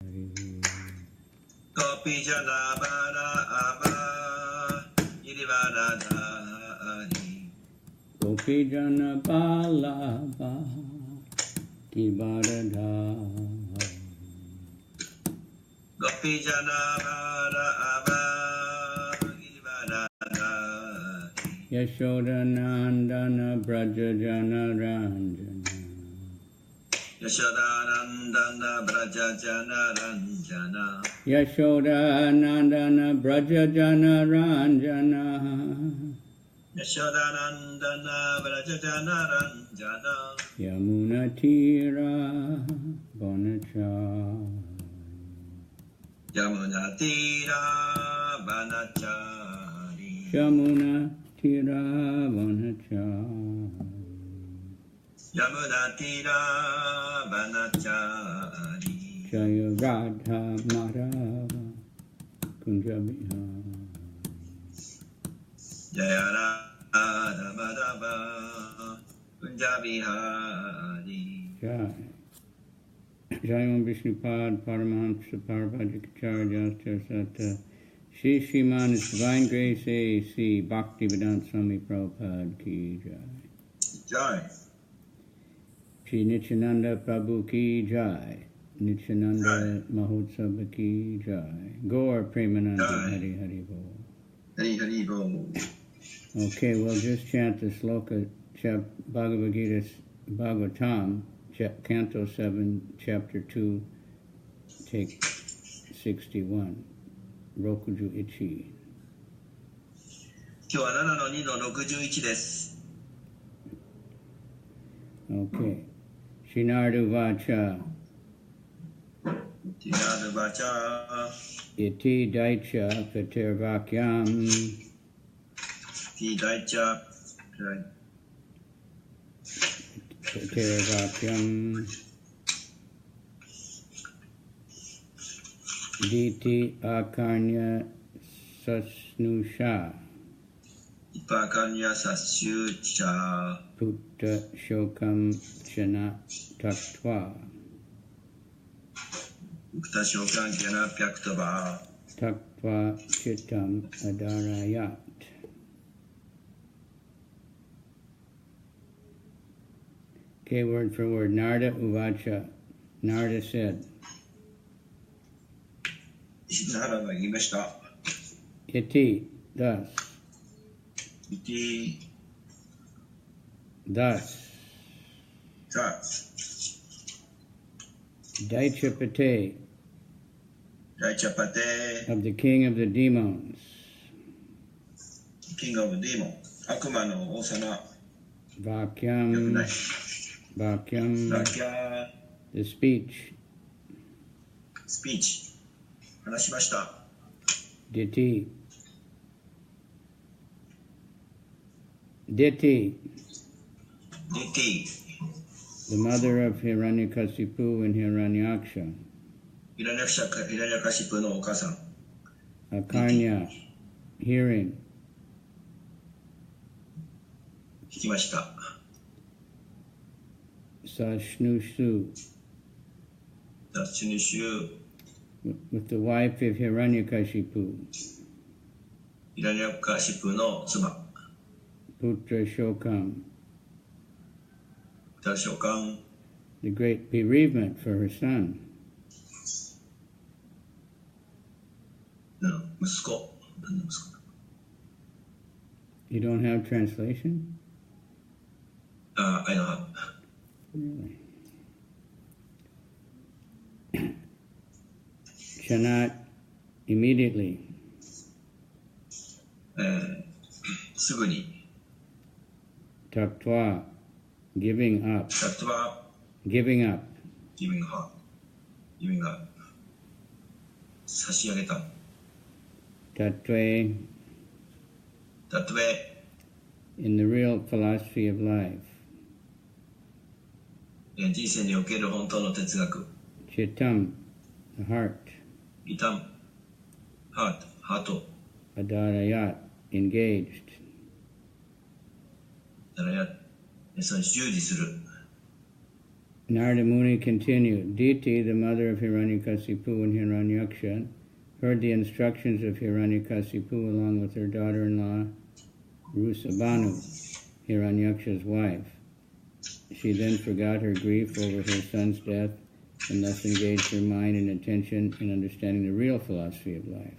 Gopi Jana Bala Abba Girivaradhari Gopi Jana Bala Abba Girivaradhari Gopi Jana Bala Abba Girivaradhari Yashoda Nandana Braja Jana Ranjana Yashodanandana Braja Jana Ranjana Yashoda Nandana Braja Jana Ranjana Yashodanandana Braja Jana Ranjana Yamuna Tira Bonachari Yamuna Tira Banachari Yamuna Tira Bonachari Yamuna Tira Banachari Jaya Radha Madhava Kunja Bihari Jaya Radha Madhava Kunja Bihari Jai Jai Om Vishnupad Paramahamsa Parvajikacharya Sata Shri Sriman Divine Grace A.C. Bhaktivedanta Swami Prabhupada Ki Jai Jai Shri Nityananda Prabhu Ki Jai Nityananda Mahotsava Ki Jai Gaur Premananda Hari Hari Bol Hari Hari Bol. Okay, we'll just chant the sloka, Bhagavad Gita, Bhagavatam, Canto 7, Chapter 2, Take 61, Rokuju Ichi. 今日は7の2の61です。Okay. Shinardu Vacha. Shinardu Vacha. Iti Daicha Patirvakyam. Iti Daicha Patirvakyam. Diti Akarnya Sasnusha. Ipakanya Sasyucha. Putta Shokam Chana Taktva. Putta Shokam Chana Pyaktava. Taktva Chittam Adarayat. Okay, word for word. Narda Uvacha. Narda said. Narada言いました。Iti, thus. Iti. Thus. Thus. Daichapate. Daichapate. Of the king of the demons. King of the demons. 悪魔の王様。Vakyam. Vakyam. Vakyam. The speech. Speech. 話しました。Diti. Diti. Diti. The mother of Hiranyakasipu and Hiranyaksha. Hiranyakashipuのお母さん。Akarnya. Hearing. 聞きました。Sashnushu. Sashnushu. With the wife of Hiranyakashipu. Hiranyakashipu no tsuma. Putra Shokam. Putra Shokam. The great bereavement for her son. No, 息子。You don't have translation? I don't have. Really? Cannot immediately. すぐに。Taktva, giving up. Taktva. Giving up. Giving up. Giving up. 差し上げた。Tatve. Tatve. In the real philosophy of life. 人生における本当の哲学。Chittam, the heart. Itam, heart, heart. Adarayat, engaged. Adarayat, それに従事する。Narada Muni continued, Diti, the mother of Hiranyakasipu and Hiranyaksha, heard the instructions of Hiranyakasipu along with her daughter-in-law, Rusabhanu, Hiranyaksha's wife. She then forgot her grief over her son's death and thus engaged her mind and attention in understanding the real philosophy of life.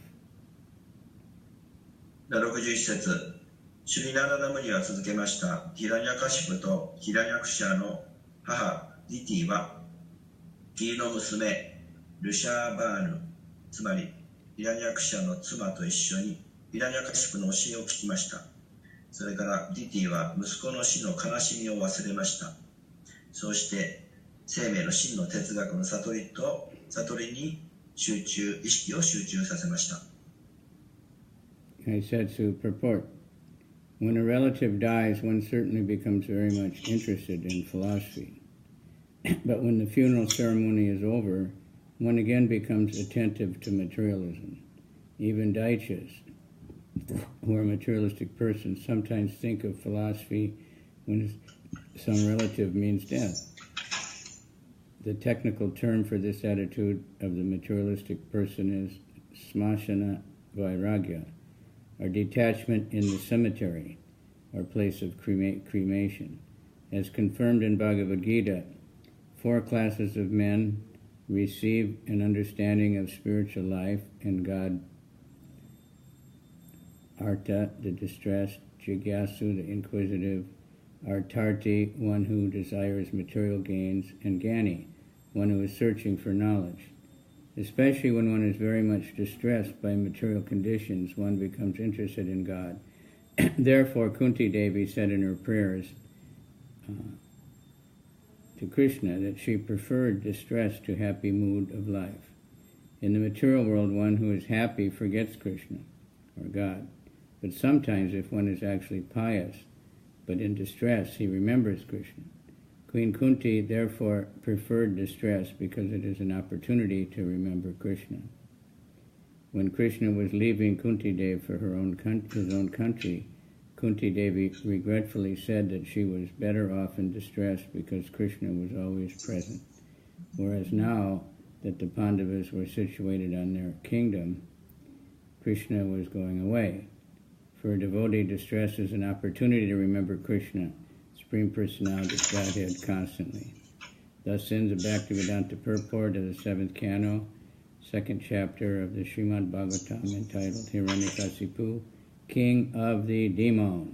61節、シュリナラダムニは続けました。ヒラニャカシプとヒラニャクシャの母ディティは義理の娘ルシャーバーヌ、つまりヒラニャクシャの妻と一緒にヒラニャカシプの教えを聞きました。それからディティは息子の死の悲しみを忘れました。そうして生命の真の哲学の悟りに意識を集中させました。Kaisetsu purport. When a relative dies, one certainly becomes very much interested in philosophy. But when the funeral ceremony is over, one again becomes attentive to materialism. Even daichas, who are materialistic persons, sometimes think of philosophy when some relative means death. The technical term for this attitude of the materialistic person is smashana vairagya, or detachment in the cemetery, or place of cremation. As confirmed in Bhagavad Gita, 4 classes of men receive an understanding of spiritual life and God: Arta, the distressed; Jigyasu, the inquisitive; Artarti, one who desires material gains; and Gani, one who is searching for knowledge. Especially when one is very much distressed by material conditions, one becomes interested in God. Therefore, Kunti Devi said in her prayers to Krishna that she preferred distress to happy mood of life. In the material world, one who is happy forgets Krishna, or God. But sometimes, if one is actually pious, but in distress, he remembers Krishna. Queen Kunti therefore preferred distress because it is an opportunity to remember Krishna. When Krishna was leaving Kunti Devi for his own country, Kunti Devi regretfully said that she was better off in distress because Krishna was always present. Whereas now that the Pandavas were situated on their kingdom, Krishna was going away. For a devotee, distress is an opportunity to remember Krishna, Supreme Personality of Godhead, constantly. Thus ends the Bhaktivedanta purport of the 7th canto, 2nd chapter of the Srimad Bhagavatam, entitled Hiranyakasipu, King of the Demons.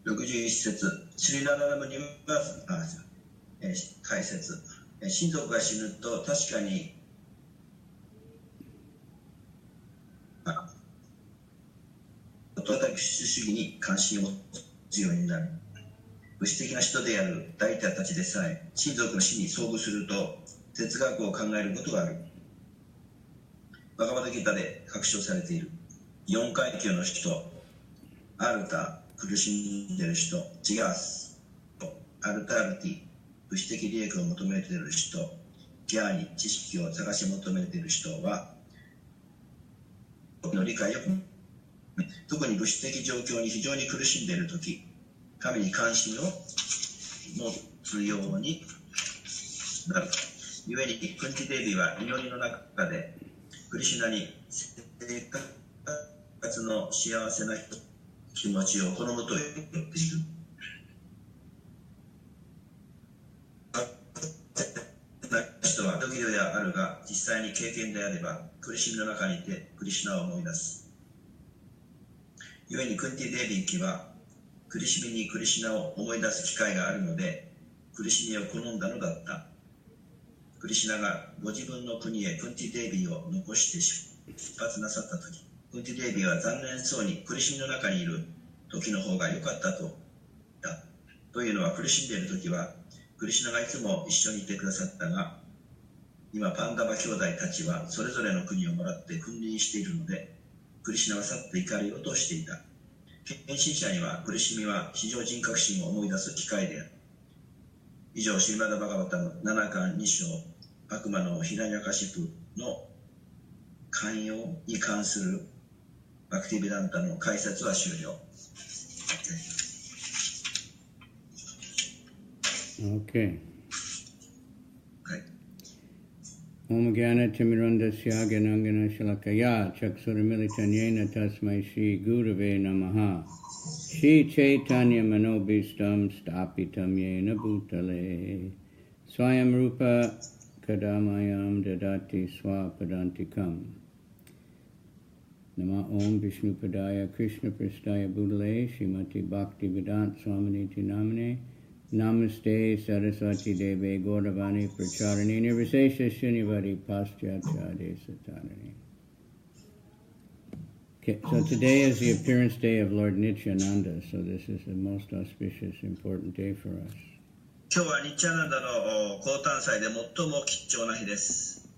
61節、シリララムには解説。親族が死ぬと確かに私主義に関心を持つようになる。物質的な人である大体たちでさえ親族の死に遭遇すると哲学を考えることがある。バガバダギータで確証されている。4階級の人、アルタ、苦しんでいる人、ジガース、アルタルティ、物質的利益を求めている人、ギャーニ、知識を探し求めている人はの理解を、特に物質的状況に非常に苦しんでいるとき、神に関心を持つようになる。ゆえにクンティデビは祈りの中でクリシュナに生活の幸せな気持ちを好むと言っている。人は時々であるが実際に経験であれば苦しみの中にいてクリシュナを思い出す。ゆえにクンティデビーキは苦しみにクリシュナを思い出す機会があるので苦しみを好んだのだった。クリシュナがご自分の国へクンティデビーを残して出発なさったとき、クンティデビーは残念そうに苦しみの中にいる時の方が良かったと言った。というのは苦しんでいる時はクリシュナがいつも一緒にいてくださったが、今パンダバ兄弟たちはそれぞれの国をもらって君臨しているので、クリシュナは去って行かれようとしていた。献身者には苦しみは非常人格心を思い出す機会である。以上、シリマダ・バガバタム7巻2章、悪魔のヒラニャカシプの寛容に関するバクティヴィダンタの解説は終了。Okay. はい。Om Gyana Timirandasya Gyanangana Shalakaya Chaksuramilitanyena Tasmai Shri Gurave Namaha Shri Caitanya Manobhistam Stapitam Yena Bhutale Swayam Rupa Kadamayam Dadati Swapadantikam Nama Om Vishnu Padaya Krishna Prasthaya Bhutale Srimati Bhakti Vedant Swaminiti Namane Namaste Saraswati Deve Gauravani Pracharani Nirvisesha Shrinivari Paschachade Satanani. Okay, so today is the appearance day of Lord Nityananda, so this is the most auspicious, important day for us. 今日はニッチャナンダの降誕祭で最も貴重な日です。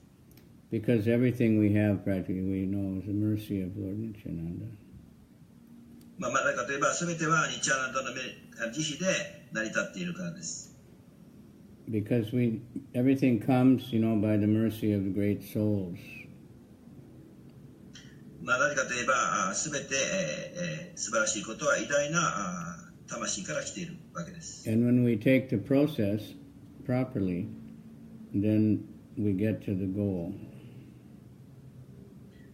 Because everything we have practically we know is the mercy of Lord Nityananda. なぜかといえば全てはニッチャナンダの慈悲で成り立っているからです。Because everything comes, by the mercy of the great souls. なぜかといえば全て素晴らしいことは偉大な魂から来ているわけです。And when we take the process properly, then we get to the goal.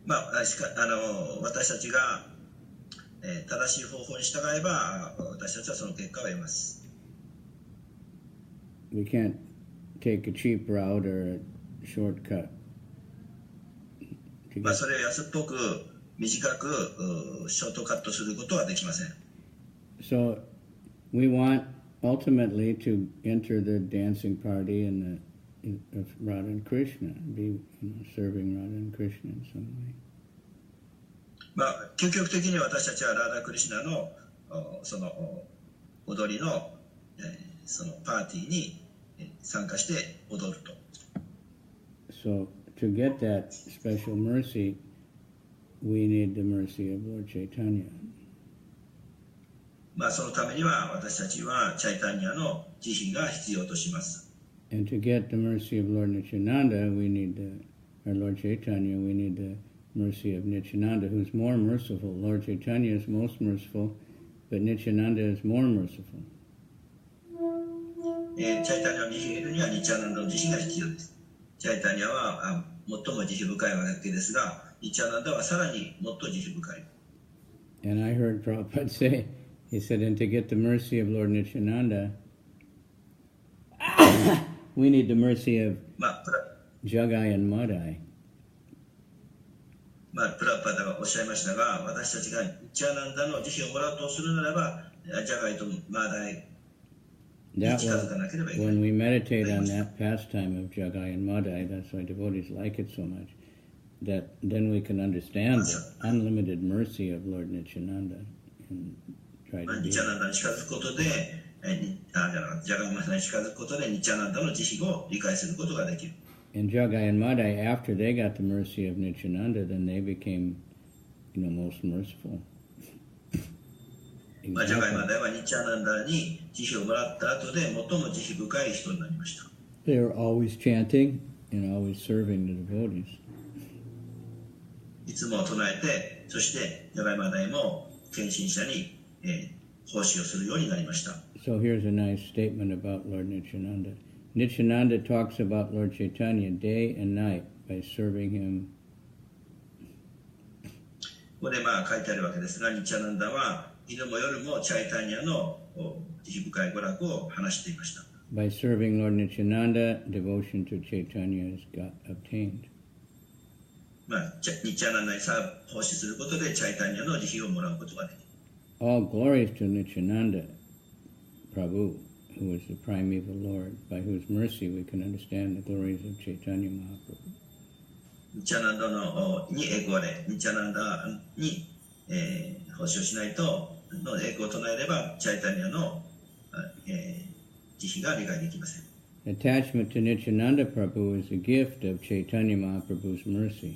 私たちが正しい方法に従えば私たちはその結果を得ます。We can't take a cheap route or a shortcut. それを安っぽく短くショートカットすることはできません。So we want ultimately to enter the dancing party of Radha and Krishna, be serving Radha and Krishna in some way. 究極的に私たちはラーダ・クリシュナのその踊りのそのパーティーに参加して踊ると。So to get that special mercy, we need the mercy of Lord Caitanya. そのためには私たちはチャイタニアの慈悲が必要とします。And to get the mercy of Lord Nityananda, we need our Lord Caitanya, we need the mercy of Nityananda, who's more merciful. Lord Caitanya is most merciful, but Nityananda is more merciful. チャイタニアを慈悲得るにはニチャナンダの慈悲が必要です。チャイタニアは最も慈悲深いわけですが、ニチャナンダはさらにもっと慈悲深い。And I heard Prabhupada say, he said, and to get the mercy of Lord Nityananda, we need the mercy of Jagai and Madai. プラパダがおっしゃいましたが、私たちがニチャナンダの慈悲をもらおうとするならば、ジャガイとマダイに近づかなければいけない。When we meditate on that pastime of Jagai and Madai, that's why devotees like it so much, that then we can understand the unlimited mercy of Lord Nityananda and try to do ニチャナンダに近づくことで、ジャガイマダイに近づくことでニチャナンダの慈悲を理解することができる。And Jagai and Madai, after they got the mercy of Nityananda, then they became, most merciful. ジャガイマダイはニチャナンダに慈悲をもらった後で最も慈悲深い人になりました。They were always chanting and always serving the devotees. いつも唱えて、そしてジャガイマダイも献身者に奉仕をするようになりました。So here's a nice statement about Lord Nityananda. Nityananda talks about Lord Caitanya day and night by serving him. ここで書いてあるわけですが、ニチャナンダは昼も夜もチャイタニアの慈悲深い娯楽を話していました。By serving Lord Nityananda, devotion to Caitanya is obtained. ニチャナンダに奉仕することでチャイタニアの慈悲をもらうことができる。All glories to Nityananda Prabhu, who is the primeval Lord, by whose mercy we can understand the glories of Caitanya Mahaprabhu. ニチャナンダに栄光で、ニチャナンダに奉仕をしないと、の栄光を唱えれば、チャイタニアの慈悲が理解できません。Attachment to Nityananda Prabhu is a gift of Caitanya Mahaprabhu's mercy.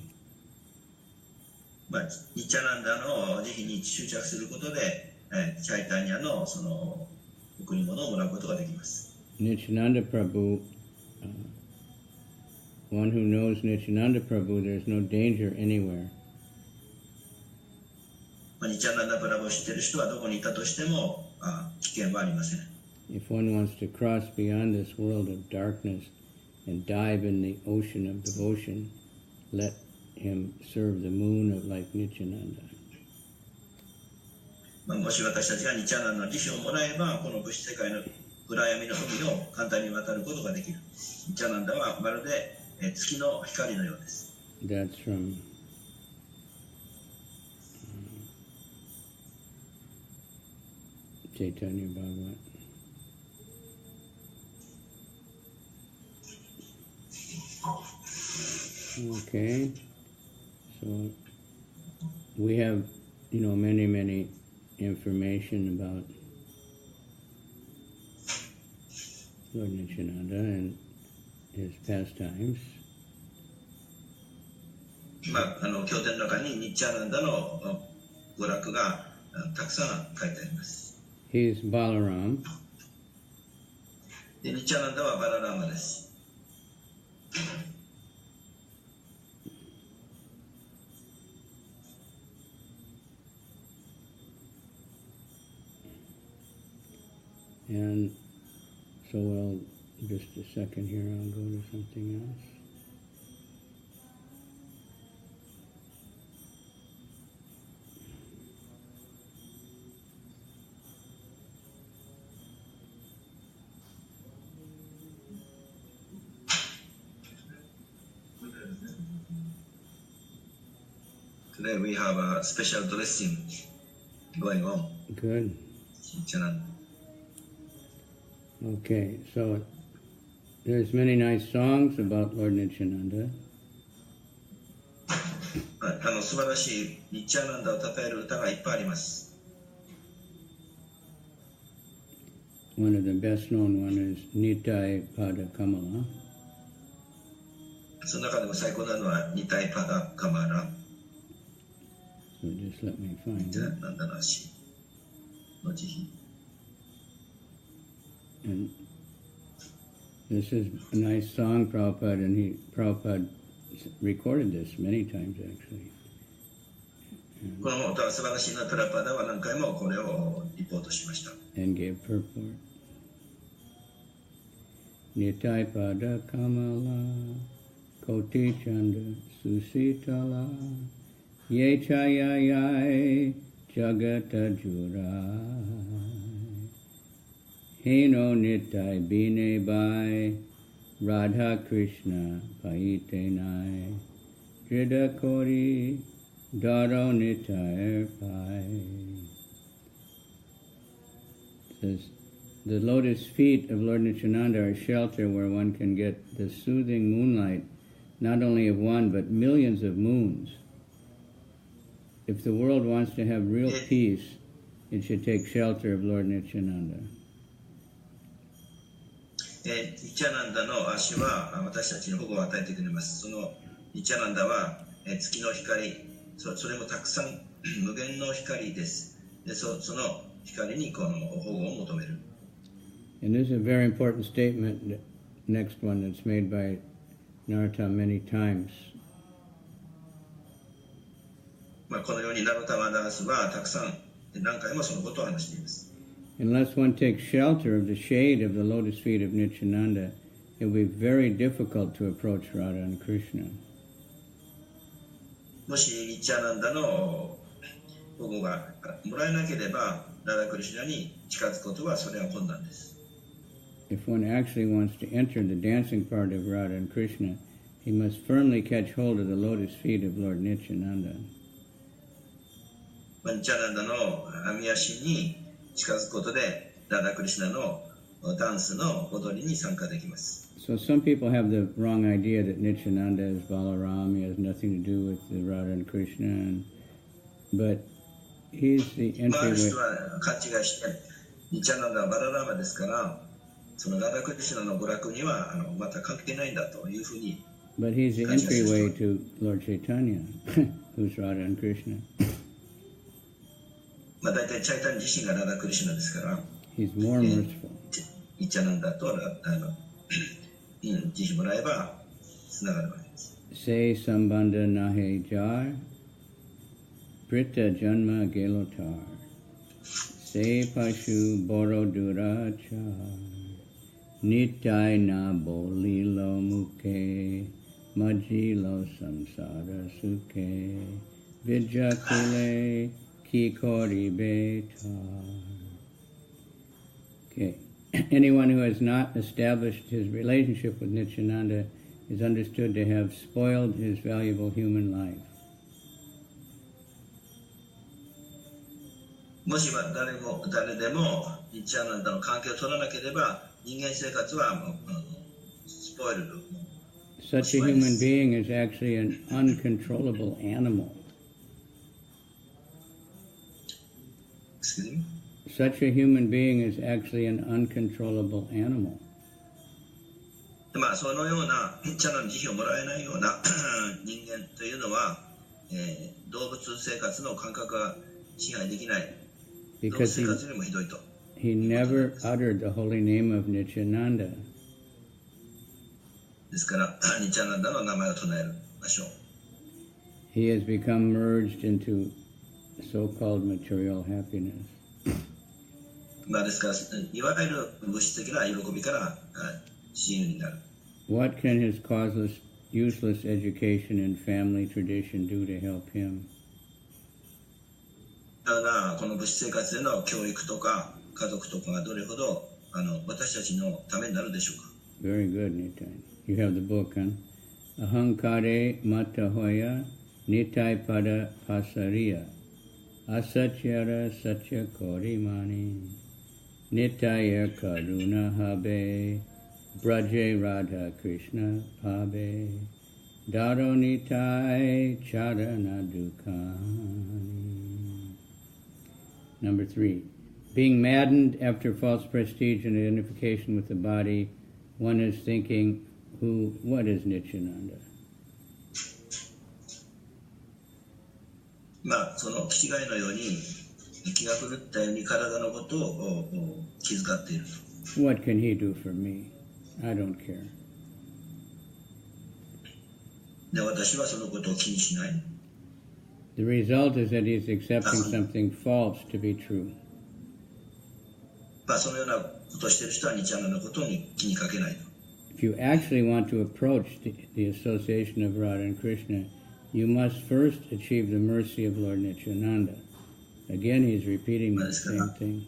ニチャナンダの慈悲に執着することで、チャイタニアのその贈り物をもらうことができます。Nityananda Prabhu, one who knows Nityananda Prabhu, there's no danger anywhere. ニチャナンダプラブを知っている人はどこにいたとしても危険はありません。If one wants to cross beyond this world of darkness and dive in the ocean of devotion, let him serve the moon of like Nityananda. もし私たちがニチャナンダの利子をもらえば、この物質世界の暗闇の海を簡単に渡ることができる。ニチャナンダはまるで月の光のようです。That's from Chaitanya Bhagavatam. Okay, so we have, many information about Lord Nityananda and his pastimes. 経典の中にニッチャナンダの娯楽がたくさん書いてあります。He's Balaram. でニッチャナンダはバララーマです。And so we'll, just a second here, I'll go to something else. Today we have a special dressing going on. Good. Okay, so there's many nice songs about Lord Nityananda. 素晴らしいニッチャナンダを称える歌がいっぱいあります。One of the best known one is Nitai Pada Kamala. その中でも最高なのはニタイパダカマラ。So just let me find ニッチ it. ャナンダの詩の慈悲。And this is a nice song, Prabhupada, and Prabhupada recorded this many times actually. この歌は素晴らしいな。プラパダは何回もこれをリポートしました。And gave purport. Nitai Pada Kamala Koti Chanda Susitala Ye Chayayai Jagata Jurai Heno Nitai Bine Bai Radha Krishna Paitenai Drida Kori Daro Nitai Pai. Says, the lotus feet of Lord Nityananda are a shelter where one can get the soothing moonlight, not only of one, but millions of moons. If the world wants to have real peace, it should take shelter of Lord Nityananda. ニッチャナンダの足は私たちに保護を与えてくれます。そのニッチャナンダは月の光、それもたくさん無限の光です。でその光にこの保護を求める。And this is a very important statement, the next one that's made by Narottam many times. このようにナロタマダースはたくさん何回もそのことを話しています。Unless one takes shelter of the shade of the lotus feet of Nityananda, it will be very difficult to approach Radha and Krishna. もしニッチャナンダの保護がもらえなければ、ラダクリシュナに近づくことはそれは困難です。If one actually wants to enter the dancing part of Radha and Krishna, he must firmly catch hold of the lotus feet of Lord Nityananda. ニッチャナンダの網足に近づくことで、ラダクリシュナのダンスの踊りに参加できます。So some people have the wrong idea that Nityananda is Balaram, he has nothing to do with the Radha and Krishna, but he's the entryway. 人は勘違いして、ニッチャナンダはバララーマですから、そのラダクリシュナの娯楽にはまた関係ないんだというふうに。But he's the entryway to Lord Caitanya, who's Radha and Krishna. 大体チャイタニ自身がラダクリシュナですから。He's more merciful. ニッチャナンダと慈悲もらえばつながるわけです。Se sambandha nahe jar, prita janma gelotar. Se Pashu Borodurachar Nitai na bolilo muke Majilo samsara suke Vijakule kikori betar. Okay. Anyone who has not established his relationship with Nityananda is understood to have spoiled his valuable human life. もし誰でもニッチャナンダの関係を取らなければ人間生活はスポイルド。 Such a human being is actually an uncontrollable animal. Excuse me? Such a human being is actually an uncontrollable animal. まあそのようなニッチャナの慈悲をもらえないような人間というのは、動物生活の感覚が支配できない。動物生活よりもひどいと。He never uttered the holy name of Nityananda. ですからニッチャナンダの名前を唱えましょう。He has become merged into so-called material happiness. まあですからいわゆる物質的な喜びから親友になる。What can his causeless, useless education and family tradition do to help him? だからこの物質生活での教育とか家族とかがどれほど私たちのためになるでしょうか。Very good, Nitai. You have the book, huh? Ahankare matahoya nitai pada pasariya asatyara satya korimani nitaya karuna habe braje Radha Krishna pabe daro nitai charana dukani. Number 3. Being maddened after false prestige and identification with the body, one is thinking, what is Nityananda? まあその気違いのように気が狂ったように体のことを気遣っていると。What can he do for me? I don't care. で私はそのことを気にしない。The result is that he's accepting something false to be true. まあそのようなことをしている人はニッチャナのことに気にかけないと。If you actually want to approach the association of Radha and Krishna, you must first achieve the mercy of Lord Nityananda. Again, he's repeating the same thing.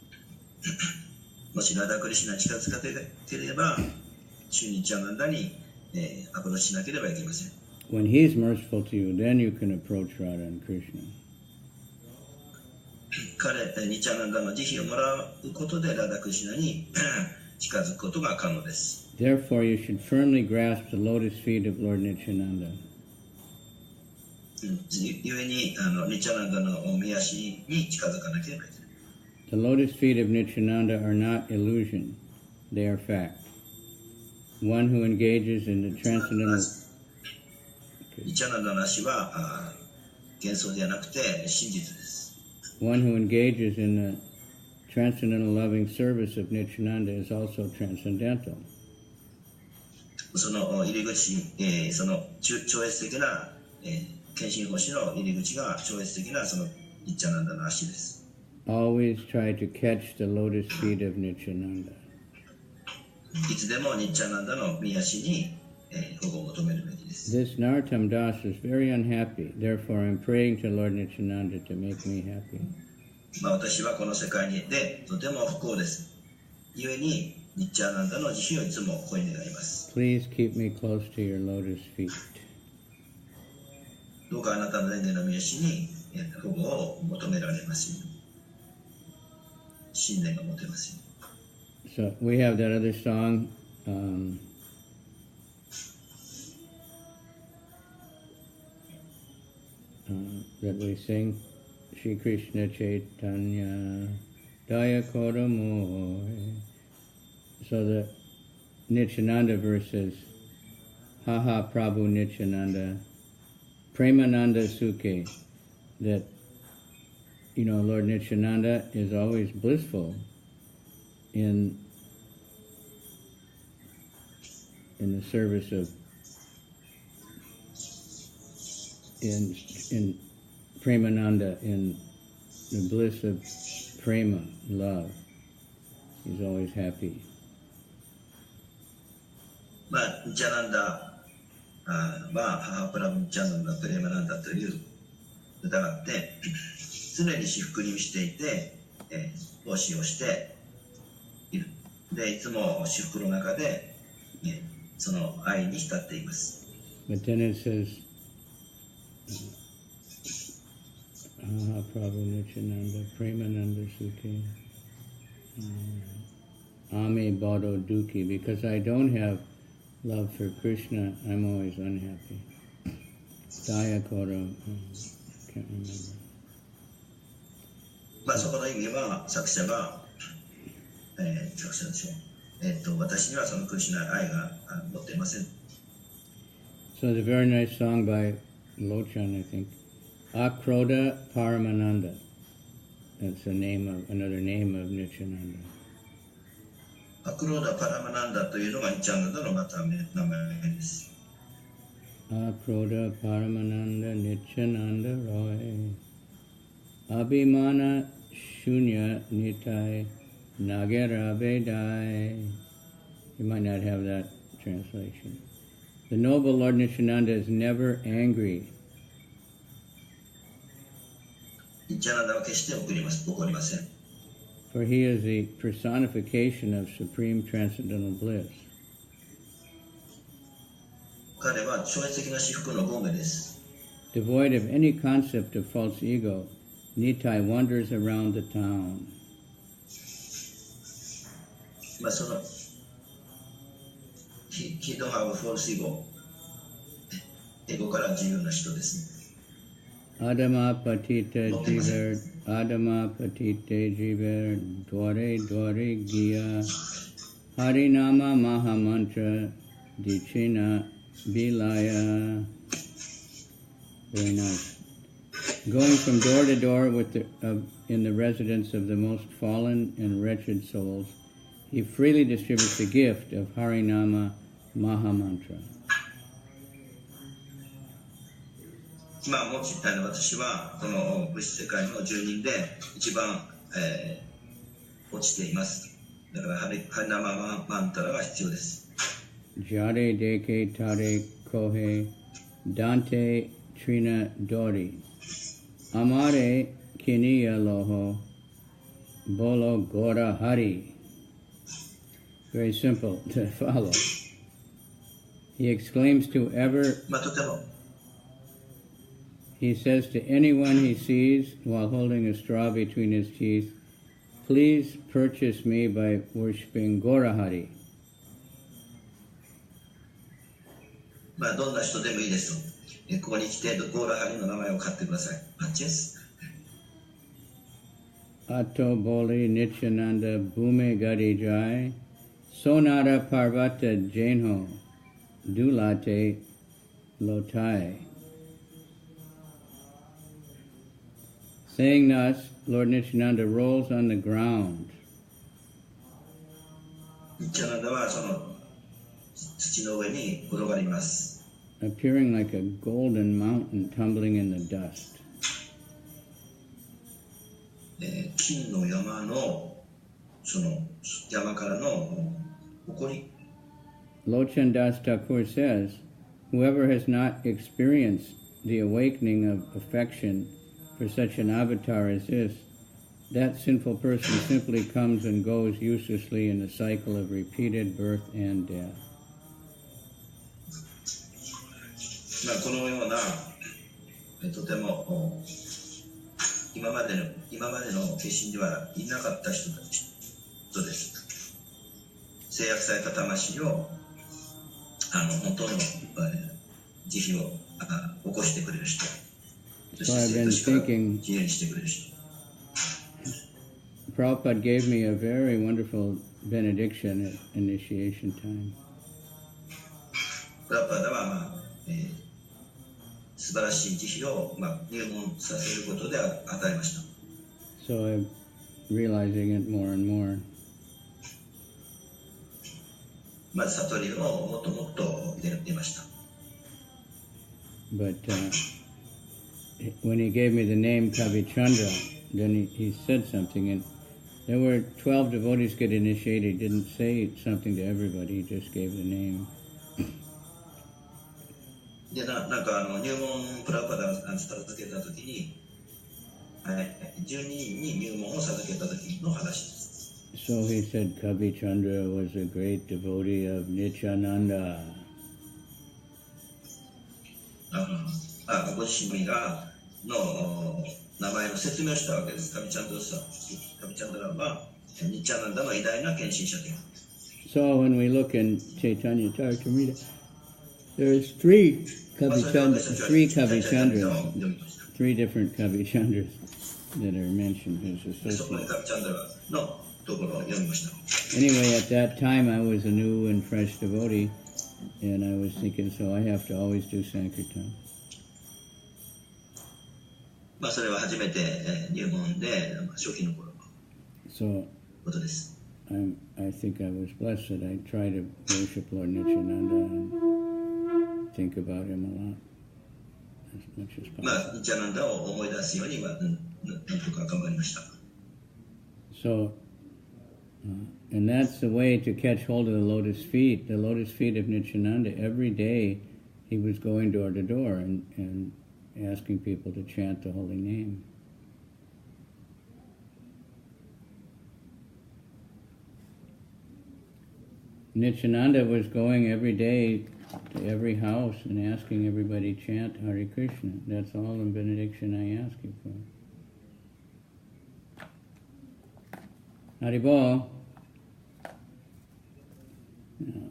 もしラダクリシュナに近づかなければ、主ニッチャナンダにアプローチしなければいけません。When he's merciful to you, then you can approach Radha and Krishna. ニッチャナンダの慈悲をもらうことでラダクリシュナに近づくことが可能です。Therefore, you should firmly grasp the lotus feet of Lord Nityananda. ゆえにニッチャナンダの御足に近づかなければいけない。The lotus feet of Nityananda are not illusion, they are fact. One who engages in the transcendental... ニッチャナンダの足は幻想ではなくて真実です。One who engages in the transcendental loving service of Nityananda is also transcendental. その入り口、その超越的な、献身奉仕の入り口が超越的なそのニッチャナンダの足です。Always try to catch the lotus feet of Nityananda. いつでもニッチャナンダの御足に、保護を求めるべきです。This Narottam Das is very unhappy. Therefore, I'm praying to Lord Nityananda to make me happy. 私はこの世界でとても不幸です。ゆえにニッチャナンダの慈悲をいつも声に願います。Please keep me close to your lotus feet. どうかあなたの蓮華の御足に保護を求められますように。信念が持てますように。So we have that other song. That we sing, Shri Krishna Caitanya Daya Kodamoy. So the Nityananda verse says, Haha Prabhu Nityananda, Premananda Sukhe, that, Lord Nityananda is always blissful in the service of in Premananda, in the bliss of prema, love. He's always happy. まあ、ニチャナンダは母プラムニチャナンダプレマナンダという歌があって、常に至福に満ちていて、奉仕をしている。で、いつも至福の中で、その愛に浸っています。But then it says, Prabhu Nityananda, Premananda Sukhi, Ame Bado Duki. Because I don't have love for Krishna, I'm always unhappy. Daya Koro, can't remember. まあそこの意味は作者が、作者でしょう。私にはそのクリシュナ愛が持っていません。So it's a very nice song by Lochan, I think. Akroda Paramananda. That's the name of another name of Nityananda. アクローダ・パラマナンダというのがニチャンダのまた名前です。Akroda Paramananda Nityananda Roy Abhimana Shunya Nitai Nagara Vedai. You might not have that translation. The noble Lord Nityananda is never angry. ニチャナンダは決して怒りません。For he is the personification of supreme transcendental bliss. 彼は超越的な至福の権下です。Devoid of any concept of false ego, Nitai wanders around the town. まあそのHe don't have a false ego. エゴから自由な人ですね。Adama patita jiver, Adama patite jiver, dware dware giya, Harinama Mahamantra, Dichina Bilaya. Very nice. Going from door to door in the residence of the most fallen and wretched souls, he freely distributes the gift of Harinama Mahamantra. 今もちったいの私はこの物質世界の住人で一番、落ちています。だからハリナママンタラが必要です。Jare deke tare kohe Dante trina dori Amare kiniya loho bolo gora hari. Very simple to follow. He exclaims to ever, he says to anyone he sees while holding a straw between his teeth, please purchase me by worshipping Gorahari. まあどんな人でもいいですと。ここに来てゴーラハリの名前を買ってください。Purchase. Atto boli Nityananda bhume gadi jai sonara parvata jainho dulate lotai. Saying thus, Lord Nityananda rolls on the ground. ニチャナンダはその土の上に転がります。Appearing like a golden mountain tumbling in the dust. 金の山のその山からの埃。Lochan Das Thakur says, whoever has not experienced the awakening of affection for such an avatar as this, that sinful person simply comes and goes uselessly in the cycle of repeated birth and death. まあこのようなとても今までの化身ではいなかった人です。制約された魂を本当の慈悲を起こしてくれる人。So I've been thinking, Prabhupada gave me a very wonderful benediction at initiation time. So I'm realizing it more and more. But when he gave me the name Kavichandra, then he said something, and There were 12 devotees get initiated. He didn't say something to everybody, he just gave the name. で、なんか入門プラパダ授けたときに、12人に入門を授けたときの話です。So he said Kavi Chandra was a great devotee of Nityananda. ご自身がの名前の説明をしたわけです。カビチャンドラはニッチャナンダの偉大な献身者である。So when we look in Caitanya Charitamrita, there's three Kavi Chandras, three different Kavi Chandras that are mentioned as associates. Anyway, at that time I was a new and fresh devotee, and I was thinking, so I have to always do Sankirtan. それは初めて入門で初期の頃のことです。I think I was blessed that I try to worship Lord Nityananda and think about him a lot, as much as possible. ニッチャナンダを思い出すようになんとか頑張りました。So, and that's the way to catch hold of the lotus feet of Nityananda. Every day he was going door to door and asking people to chant the holy name. Nityananda was going every day to every house and asking everybody to chant Hare Krishna. That's all the benediction I ask you for. Haribol. Oh, God.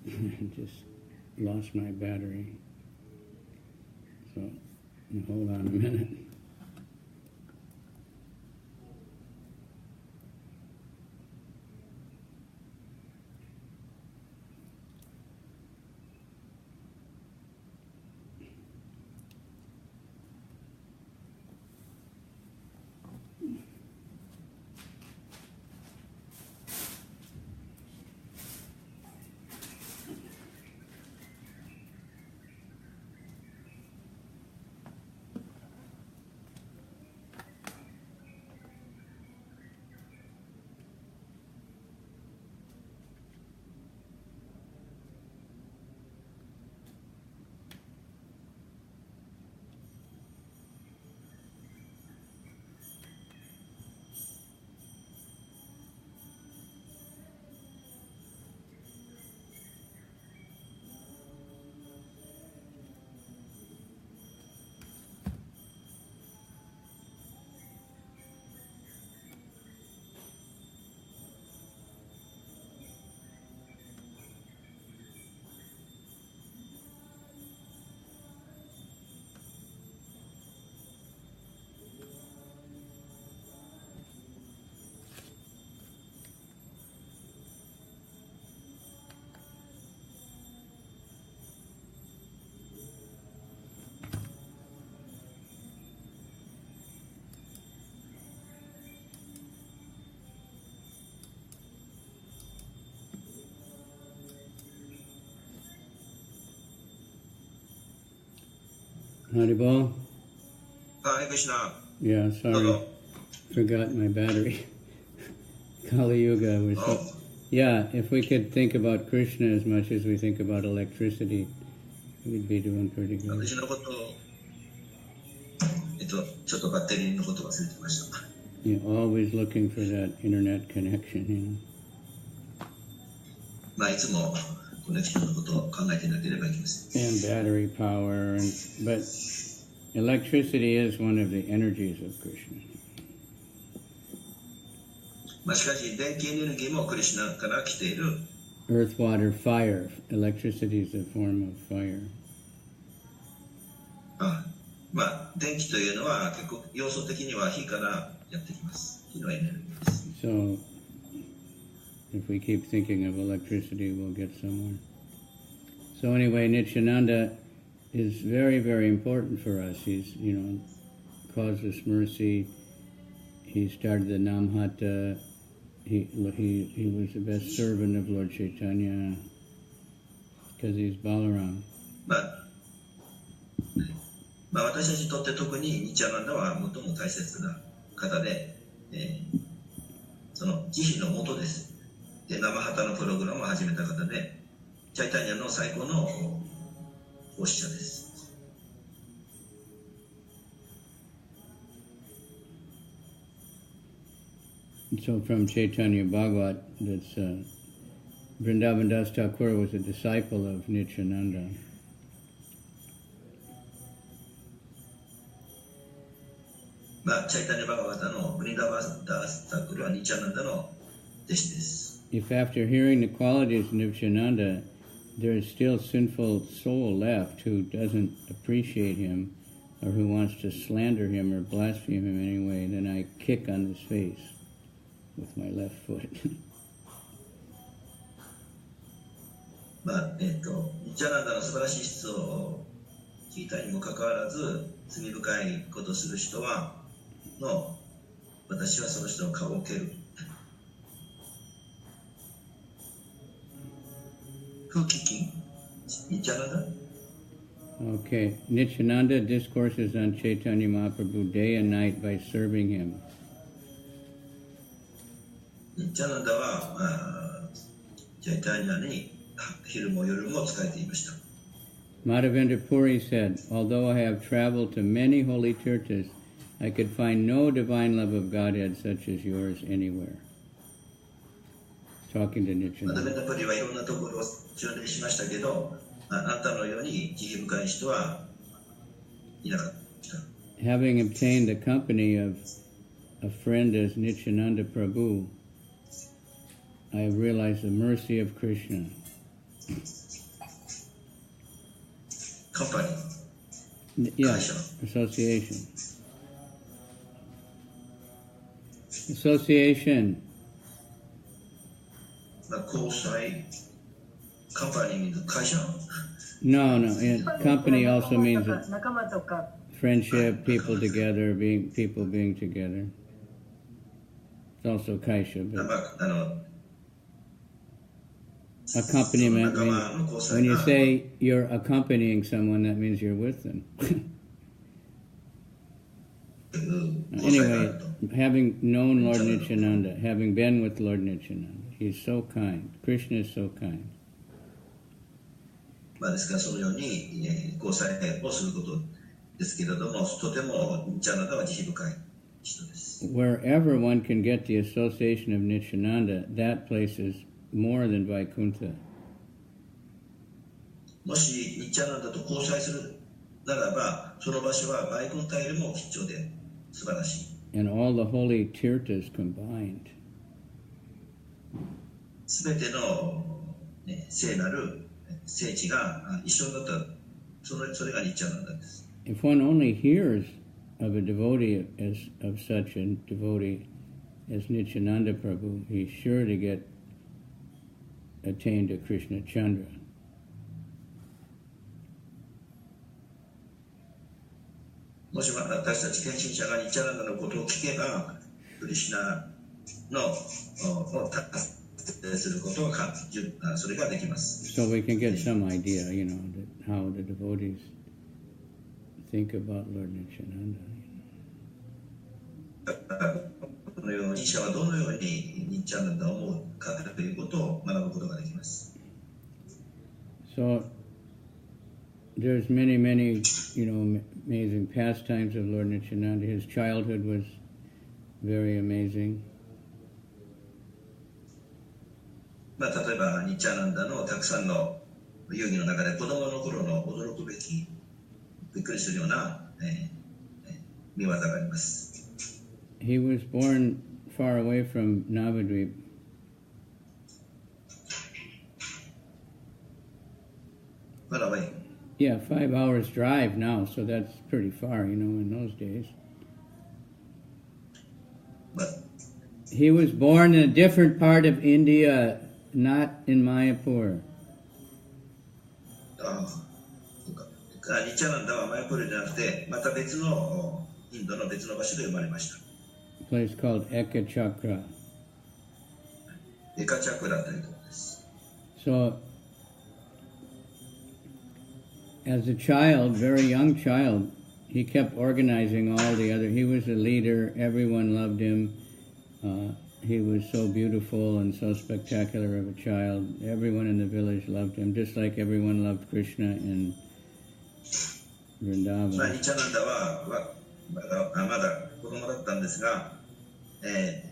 I just lost my battery. So, hold on a minute. Haribol? Hare Krishna. Yeah, sorry. Hello. Forgot my battery. Kali Yuga was... Yeah, if we could think about Krishna as much as we think about electricity, we'd be doing pretty good. 私のことを、ちょっとバッテリーのことを忘れてました。You're always looking for that internet connection, you know. いつもコネクションのことを考えてなければいけません。And battery power, but electricity is one of the energies of Krishna. しかし、電気エネルギーもクリシュナから来ている。Earth, water, fire. Electricity is a form of fire. 電気というのは結構要素的には火からやってきます。火のエネルギーです。So, If we keep thinking of electricity, we'll get somewhere. So anyway, Nityananda is very, very important for us. He's, caused us mercy. He started the Namhata. He was the best servant of Lord Caitanya because he's Balaram. 私たちにとって特にニチャナンダは最も大切な方で、その慈悲のもとです。で、生旗のプログラムを始めた方で、チャイタニアの最高の奉仕者です。So from Chaitanya Bhagavat, that's Vrindavan Das Thakur was a disciple of Nityananda. チャイタニア・バガバタのブリンダバンダースタクルはニチャナンダの弟子です。If after hearing the qualities of Nityananda, there is still sinful soul left who doesn't appreciate him or who wants to slander him or blaspheme him anyway, then I kick on his face with my left foot. ニチャナンダの素晴らしい質を聞いたにもかかわらず、罪深いことをする人は、私はその人の顔を蹴る。Who kicking? Nityananda? Okay. Nityananda discourses on Chaitanya Mahaprabhu day and night by serving him. Nityananda はチャイタニアに昼も夜も仕えていました。Madhavendra Puri said, although I have traveled to many holy tirthas, I could find no divine love of Godhead such as yours anywhere. Talking to Nityananda. マダベンダプリはいろんなところを巡礼しましたけど、あなたのように慈悲深い人はいなかった。Having obtained the company of a friend as Nityananda Prabhu, I realized the mercy of Krishna. Company? Yeah, association. Association. Company means 会社? No. Company also means friendship, people together, people being together. It's also kaisha, but accompaniment means when you say you're accompanying someone, that means you're with them. Anyway, having known Lord Nityananda, having been with Lord Nityananda, he's so kind. Krishna is so kind. ですからそのように交際をすることですけれども、とてもニチャナンダは慈悲深い人です。Wherever one can get the association of Nityananda, that place is more than Vaikuntha. もしニチャナンダと交際するならば、その場所はバイクンタよりも貴重で素晴らしい。And all the holy tirthas combined. すべての、聖なる聖地が一緒になった、それがニチャナンダです。If one only hears of a devotee of such a devotee as Nityananda Prabhu, he's sure to attain to Krishna Chandra. もし私たち献身者がニチャナンダのことを聞けば、クリシュナのを達成することがそれができます。So we can get some idea, how the devotees think about Lord Nityananda. このように者はどのようにニチャナンダを思うかということを学ぶことができます。So there's many, amazing pastimes of Lord Nityananda. His childhood was very amazing. 例えばニチャナンダのたくさんの遊戯の中で子供の頃の驚くべきびっくりするような、見業があります。He was born far away from Navadvip. Far away? Yeah, 5 hours drive now, so that's pretty far, in those days. But He was born in a different part of India, not in Mayapur. ニチャナンダはマヤプールじゃなくて、また別のインドの別の場所で生まれました。A place called Ekachakra. エカチャクラというところです。So, as a child, very young child, he kept organizing all the other. He was a leader. Everyone loved him. He was so beautiful and so spectacular of a child. Everyone in the village loved him, just like everyone loved Krishna in Vrindavan. ニチャナンダはまだ子供だったんですが、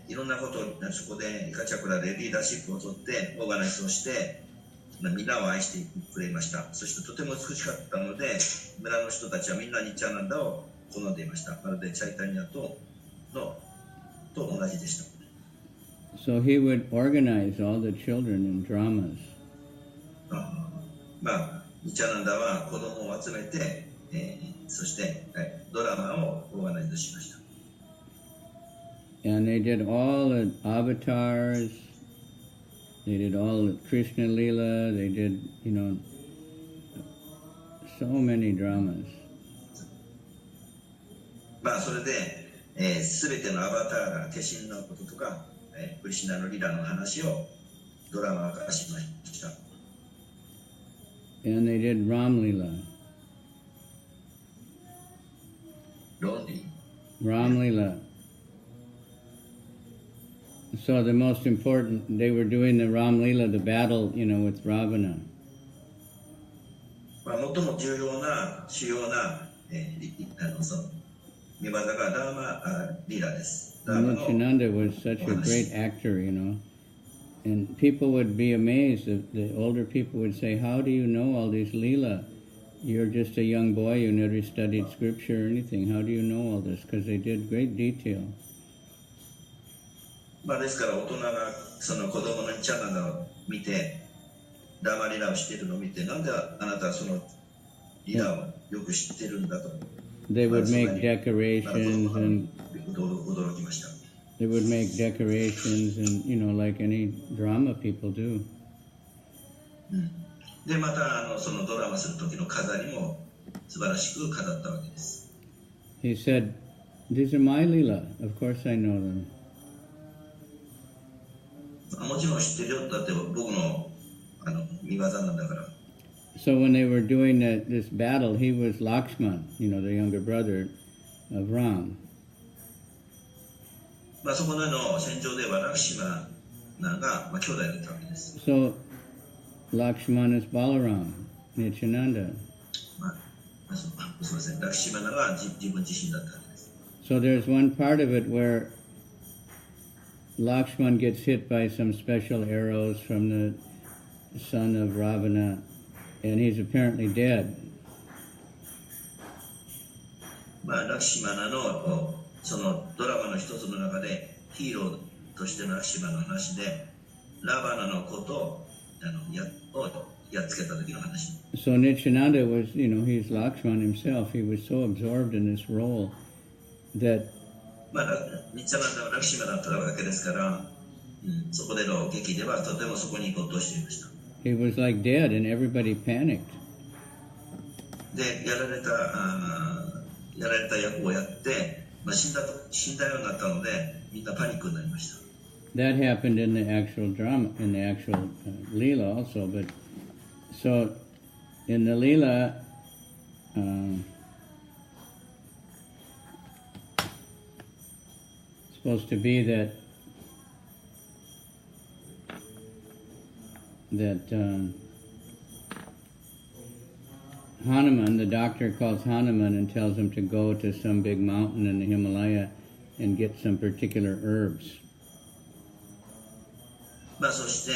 いろんなことをそこでエカチャクラでリーダーシップを取ってオーガナイズをして、みんなを愛してくれました。そしてとても美しかったので、村の人たちはみんなニチャナンダを好んでいました。まるでチャイタニアと同じでした。So he would organize all the children in dramas. ニチャナンダは子供を集めて、そして、ドラマをオーガナイズしました。And they did all the avatars. They did all the Krishna Leela. They did, so many dramas. それで、すべてのアバターが化身のこととか、クリシナのリラの話をドラマ化しました。And they did Ram Leela. Ram Leela. So the most important, they were doing the Ram Leela, the battle, with Ravana. 最も重要な主要な見業がラーマリーラです。Nityananda was such a great actor, and people would be amazed. The older people would say, "How do you know all these Leela? You're just a young boy, you never studied scripture or anything. How do you know all this?" Because they did great detail. ですから大人がその子供のニチャナンダを見て、ラーマリラをしているのを見て、なんであなたはそのリラをよく知ってるんだと。They would make decorations and 驚きました。They would make decorations and, like any drama people do. で、またそのドラマする時の飾りも素晴らしく飾ったわけです。He said, "These are my Leela. Of course I know them." もちろん知ってるよ。だって僕の見業なんだから。So when they were doing this battle, he was Lakshman, the younger brother of Ram. そこの戦場ではラクシマナが兄弟だったわけです。So Lakshman is Balaram, Nityananda. すみません。ラクシマナが自分自身だったわけです。So there's one part of it where Lakshman gets hit by some special arrows from the son of Ravana, and he's apparently dead. ラクシマナのそのドラマの一つの中でヒーローとしてのラクシマナの話で、ラバナのことをやっつけた時の話。So Nityananda was, he's Lakshman himself. He was so absorbed in this role that ニチャナンダはラクシマナだったわけですから、そこでの劇ではとてもそこに没頭していました。he was like dead and everybody panicked. で、やられた役をやって、死んだようになったので、みんなパニックになりました。That happened in the actual drama, in the actual Leela also, but so in the Leela, it's supposed to be that Hanuman, the doctor calls Hanuman and tells him to go to some big mountain in the Himalaya and get some particular herbs. そして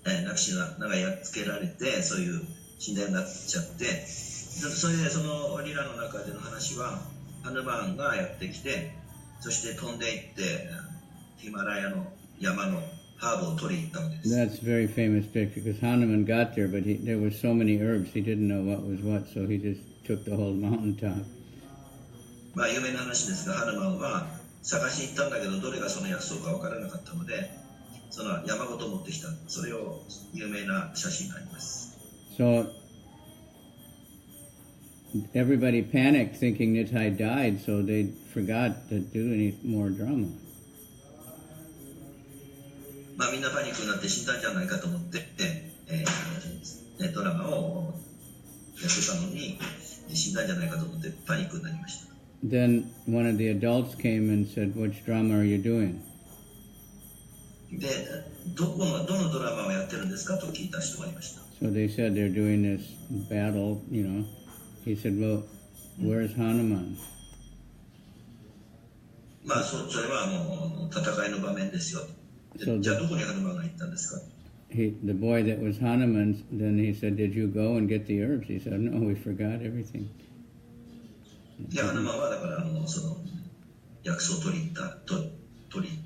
ラクシマナがやっつけられて、そういう死んだようになっちゃって、それでそのリラの中での話は、ハヌマンがやってきて、そして飛んでいってヒマラヤの山のハーブを取りに行ったわけです。That's a very famous picture because Hanuman got there, but there were so many herbs he didn't know what was what, so he just took the whole mountaintop. 有名な話ですが、ハヌマンは探しに行ったんだけど、どれがその薬草か分からなかったので、その山ごと持ってきた。それを有名な写真があります。So everybody panicked thinking Nitai died, so they forgot to do any more drama. まあみんなパニックになって死んだんじゃないかと思って、ドラマをやってたのに死んだんじゃないかと思ってパニックになりました。Then one of the adults came and said, "Which drama are you doing?" で、どのドラマをやってるんですかと聞いた人がいました。So they said they're doing this battle, you know. He said, "Well, where's Hanuman?" まあそれはもう戦いの場面ですよ。じゃあどこにハヌマンが行ったんですか？ The boy that was Hanuman, then he said, "Did you go and get the herbs?" He said, "No, we forgot everything." いや、ハヌマンはだからその薬草を取り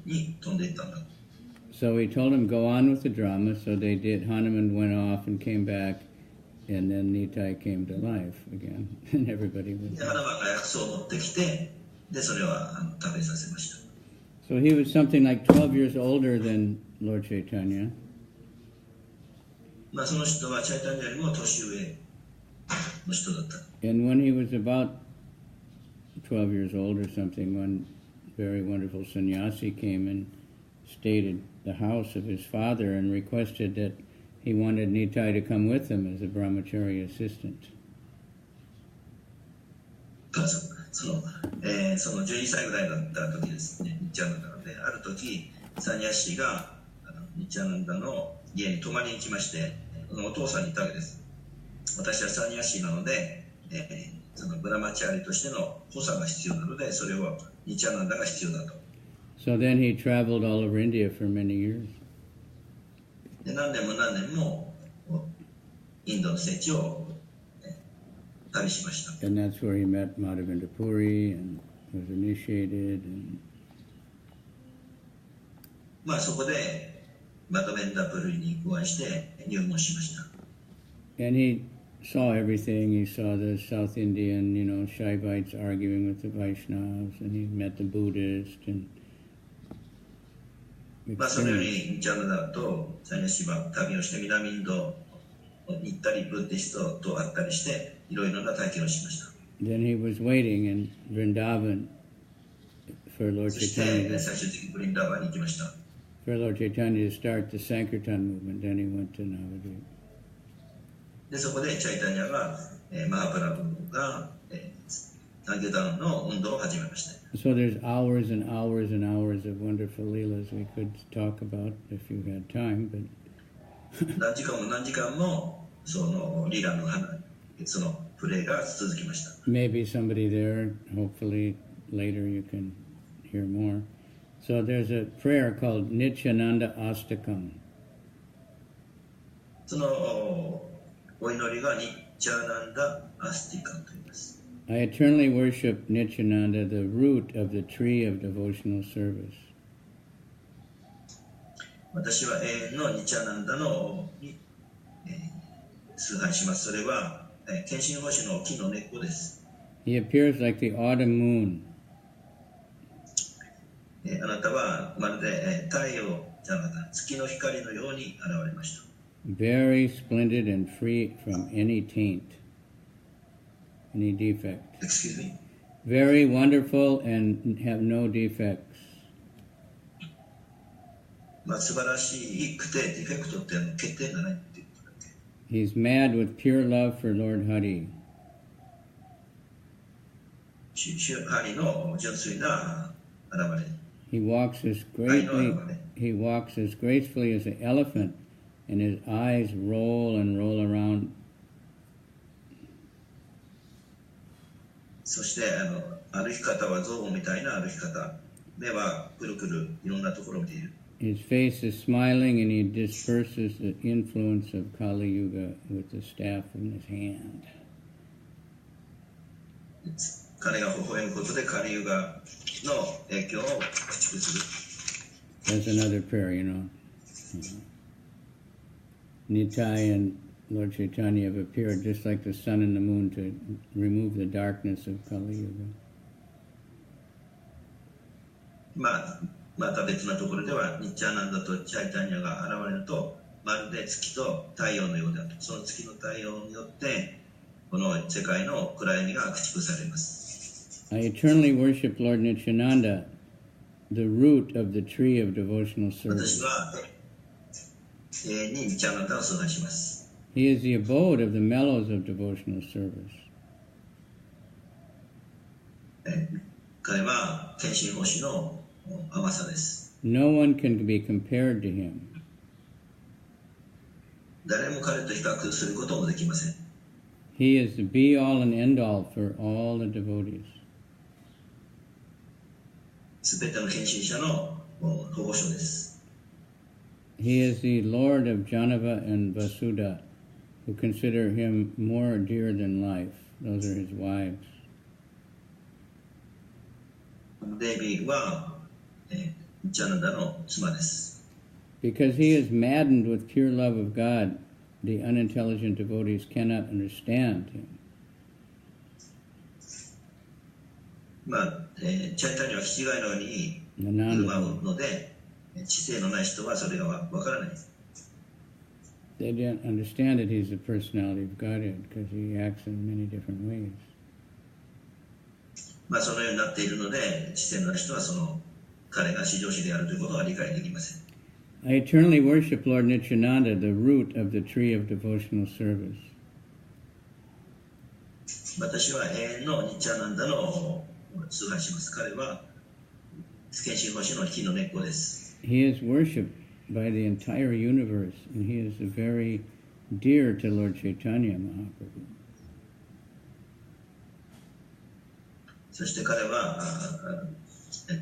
に飛んでいったんだ。So he told him, "Go on with the drama." So they did. Hanuman went off and came back, and then Nitai came to life again, and everybody was. ハヌマンが薬草を持ってきて、でそれは食べさせました。So he was something like 12 years older than Lord Caitanya. まあその人はチャイタニアよりも年上の人だった。And when he was about 12 years old or something, one very wonderful sannyasi came and stayed at the house of his father and requested that he wanted Nitai to come with him as a brahmachari assistant. その12歳ぐらいだった時ですね、ニッチャナンダなので、ある時サニヤシがニッチャナンダの家に泊まりに来まして、お父さんに言ったわけです。私はサニヤシなので、そのブラマチャーリとしての補佐が必要なので、それをニッチャナンダが必要だと。So then he traveled all over India for many years. で何年もインドの聖地を旅しました。And that's where he met Madhavendra Puri and was initiated. And まあそこでマダベンダプルリにお会いして入門しました。And he saw everything. He saw the South Indian, Shaivites arguing with the Vaishnavas, and he met the Buddhists. And まあそのようにジャナダとサニヤシは旅をして南インドに行ったり、ブッディストと会ったりして、いろいろな体験をしました。Then he was waiting in Vrindavan for Lord そして Caitanya. 最終的にブリンダーバンに行きました。For Lord Caitanya to start the Sankirtan movement. Then he went to Navadvip. でそこでチャイタニアが、マハプラブが、サンキュタンの運動を始めました。So there's hours and hours and hours of wonderful leelas we could talk about if you had time, but 何時間もそのリラのそのプレーが続きました。maybe somebody there, hopefully later you can hear more. So there's a prayer called Nityananda Astakam. そのお祈りがニッチャーナンダ・アスティカンと言います。I eternally worship Nityananda, the root of the tree of devotional service. 私は永遠のニッチャーナンダのに、崇拝します。それは、献身星の木の根っこです。He appears like the autumn moon. あなたはまるで太陽じゃなくて月の光のように現れました。Very splendid and free from any taint, any defect. Excuse me? Very wonderful and have no defects. まあ素晴らしくてディフェクトって欠点がないっていうことだけ。He's mad with pure love for Lord Hari. ハリの純粋な現れ。He walks as gracefully as an elephant, and his eyes roll and roll around. そして歩き方は象みたいな歩き方。目はくるくるいろんなところを見ている。His face is smiling, and he disperses the influence of Kali Yuga with the staff in his hand. 彼が微笑むことでカリユガの影響を駆逐する。That's another prayer, Nitai and Lord Caitanya have appeared just like the sun and the moon to remove the darkness of Kali Yuga. また別なところではニッチャーナンダとチャイタニアが現れると、まるで月と太陽のようだと。その月の太陽によってこの世界の暗闇が駆逐されます。I eternally worship Lord Nityananda, the root of the tree of devotional 私 service. は永遠にニッチャーナンダを崇拝します。He is the abode of the mellows of devotional service. 彼は天心星の甘さです。No one can be compared to him. 誰も彼と比較することもできません。He is the be-all and end-all for all the devotees. すべての献身者の保護所です。He is the Lord of Janava and Vasudha, who consider him more dear than life. Those are his wives. デイビーは、ニッチャーナンダの妻です。Because he is maddened with pure love of God, the unintelligent devotees cannot understand him. チャイタニアは気違いのように振る舞うので、知性のない人はそれがわからない。They don't understand that he's the personality of Godhead because he acts in many different ways. そのようになっているので、知性のない人は彼が至上主であるということは理解できません。I eternally worship Lord Nityananda, the root of the tree of devotional service. 私は永遠のニッチャーナンダの崇拝します。彼は献身星の木の根っこです。He is worshipped by the entire universe, and he is very dear to Lord Caitanya Mahaprabhu. そして彼は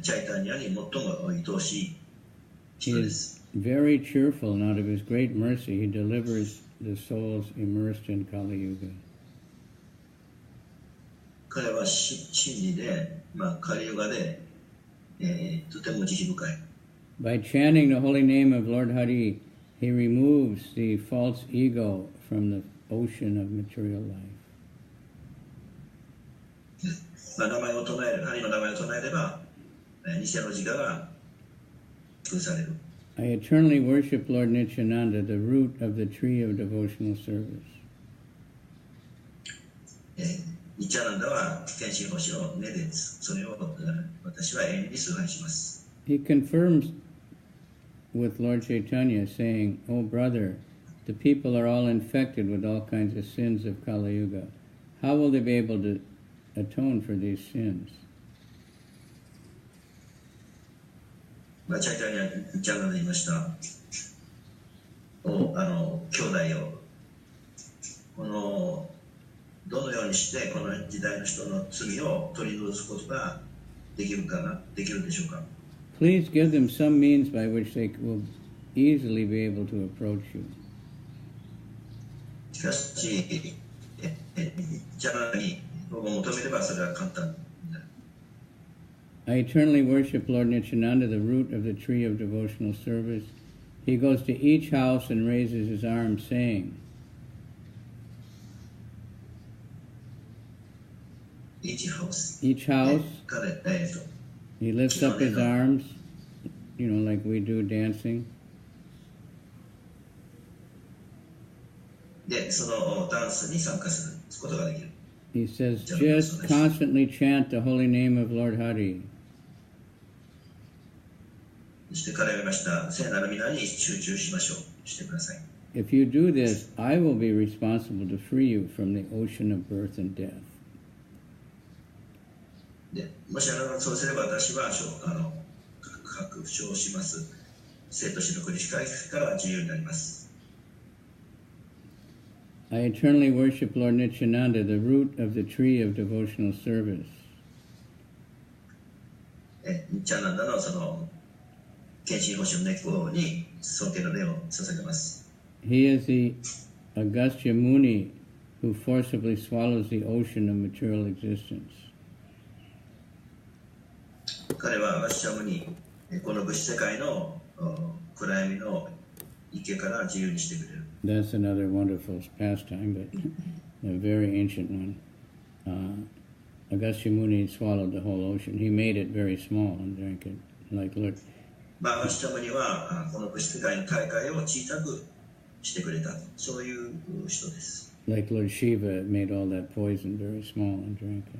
チャイタニアに最も愛おしい人です。He is very cheerful, and out of his great mercy, he delivers the souls immersed in Kali Yuga. 彼は真理で、カリユガで、とても慈悲深い。By chanting the holy name of Lord Hari, he removes the false ego from the ocean of material life. 名前を唱える、ハリの名前を唱えれば、偽の自我が封される。I eternally worship Lord Nityananda, the root of the tree of devotional service. ニッチャーナンダは天心星の根です。それを私は永遠に崇拝します。He confirms with Lord Caitanya, saying, "Oh brother, the people are all infected with all kinds of sins of Kali Yuga. How will they be able to atone for these sins?" チャイタニアニッチャーナンダ言いました。兄弟よ、どのようにしてこの時代の人の罪を取り除くことができるでしょうか。Please give them some means by which they will easily be able to approach you. しかし、じゃあに求めればそれは簡単。I eternally worship Lord Nityananda, the root of the tree of devotional service. He goes to each house and raises his arms, saying, Each house. He lifts up his arms, like we do dancing. で、そのダンスに参加することができる。He says, just constantly chant the holy name of Lord Hari. そして彼が言いました、聖なる皆に集中しましょう。してください。If you do this, I will be responsible to free you from the ocean of birth and death. で、もしあなたがそうすれば私は確証します。生と死の繰り返しから自由になります。I eternally worship Lord Nityananda, the root of the tree of devotional service. ニッチャーナンダのその献身星の根っこに尊敬の礼を捧げます。He is the Agastya Muni who forcibly swallows the ocean of material existence. 彼はアガシャムにこの物質世界の暗闇の池から自由にしてくれる。That's another wonderful pastime, but a very ancient one. Agastya Muni swallowed the whole ocean. He made it very small and drank it. Like Lord, まあ、私どもにはこの物質界の大会を小さくしてくれた、そういう人です。like Lord Shiva made all that poison very small and drank it.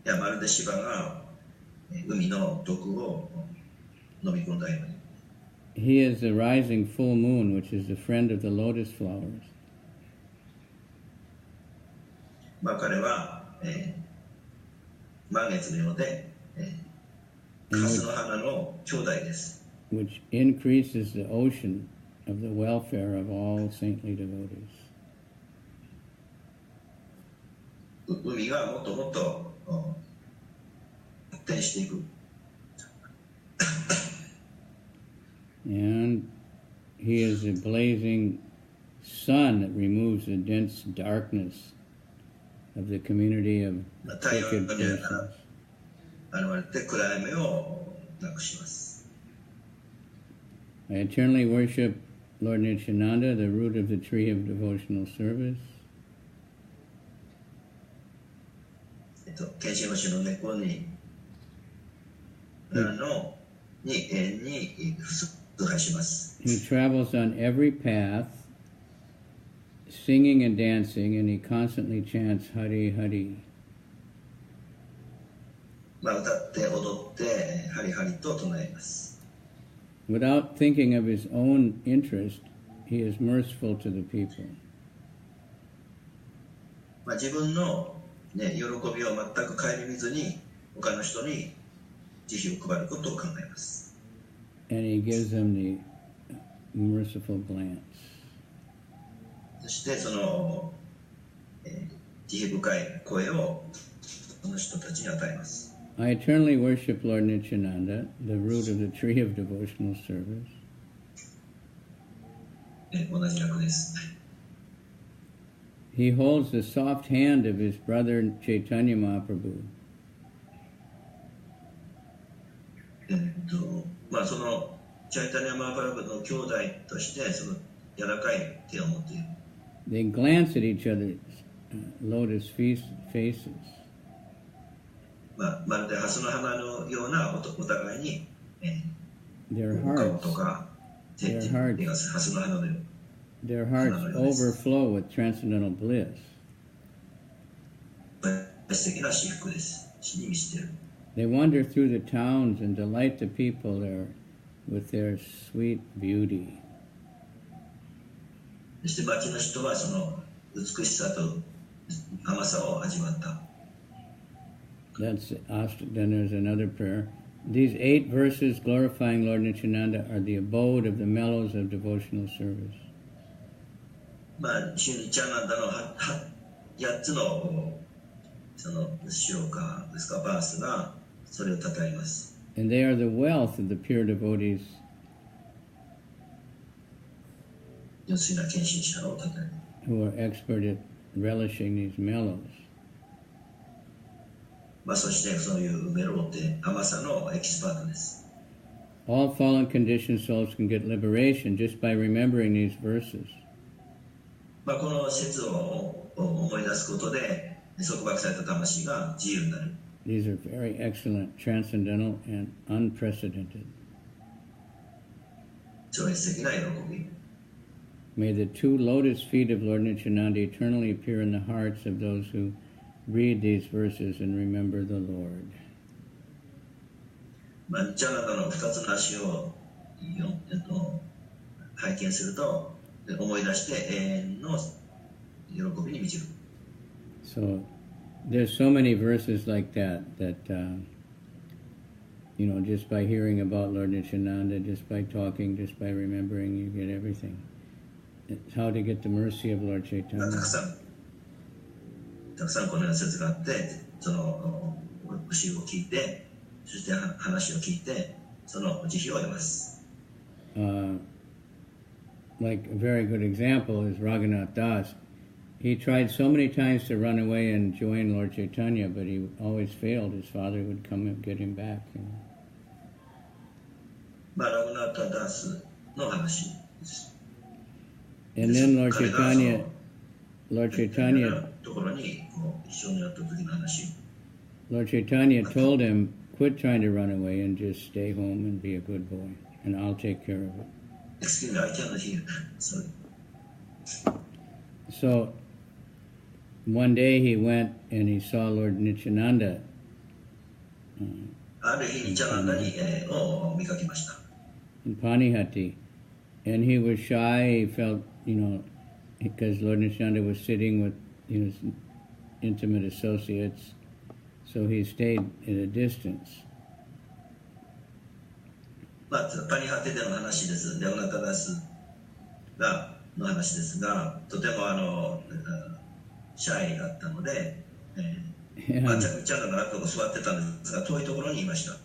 いや、まるでシバが海の毒を飲み込んだように。He is the rising full moon, which is the friend of the lotus flowers. まあ、彼は、満月のようで、カスの花の兄弟です。Which increases the ocean of the welfare of all saintly devotees. 海がもっともっと発展していく。And he is a blazing sun that removes the dense darkness of the community of wicked persons. 現れて暗闇をなくします。I eternally worship Lord Nityananda, the root of the tree of devotional service. 献身の主の根っこに永遠に崇拝します。He travels on every path, singing and dancing, and he constantly chants Hari Hari. まあ、歌って踊ってハリハリと唱えます。Without thinking of his own interest, he is merciful to the people. まあ、自分の、ね、喜びを全く顧みずに他の人に慈悲を配ることを考えます。And he gives them the merciful glance. そしてその、慈悲深い声をその人たちに与えます。I eternally worship Lord Nityananda, the root of the tree of devotional service. 同じ役です。He holds the soft hand of his brother Caitanya Mahaprabhu. まあそのチャイタニア・マーパラブの兄弟としてその柔らかい手を持っている。They glance at each other's lotus faces. まるでハスの花のようなお互いに、Their 顔とか手がハスの花のよう。Their hearts overflow with transcendental bliss. 素敵な至福です。死に満ちている。They wander through the towns and delight the people there with their sweet beauty. そして町の人はその美しさと甘さを味わった。Then there's another prayer. These 8 verses glorifying Lord Nityananda are the abode of the mellows of devotional service. まあ、シュニチャナンダの8つのその唱歌ですか、バースがそれを称えます。And they are the wealth of the pure devotees. 純粋な献身者を称える。Who are expert at relishing these mellows. まあ、そしてそういうメローって甘さのエキスパートです。All fallen conditioned souls can get liberation just by remembering these verses. まあ、この説を思い出すことで束縛された魂が自由になる。These are very excellent, transcendental, and unprecedented. 超越的な喜び。May the 2 lotus feet of Lord Nityananda eternally appear in the hearts of those who read these verses and remember the Lord. まあ、ニッチャナンダの2つの足を拝見すると思い出して永遠の喜びに導く。So there's so many verses like that just by hearing about Lord Nityananda, just by talking, just by remembering, you get everything. It's how to get the mercy of Lord Caitanya. たくさんこのような説があって、その教えを聞いて、そして話を聞いて、その慈悲を得ます。Like a very good example is Raghunath Das. He tried so many times to run away and join Lord Caitanya, but he always failed. His father would come and get him back. まあ、ラグナータ・ダースの話です。And then Lord Caitanya Lord Caitanya told him, quit trying to run away and just stay home and be a good boy, and I'll take care of it. Excuse me, I cannot hear. Sorry. So one day he went and he saw Lord Nityananda ある日、ニチャナンダにを見かけました。in Panihati, and he was shy. He felt, because Lord Nityananda was sitting with his intimate associates, so he stayed at a distance. パニハテでの話です。レオナタダスの話ですが、とてもシャイだったので、ニチャナンダが座ってたんですが、遠いところにいました。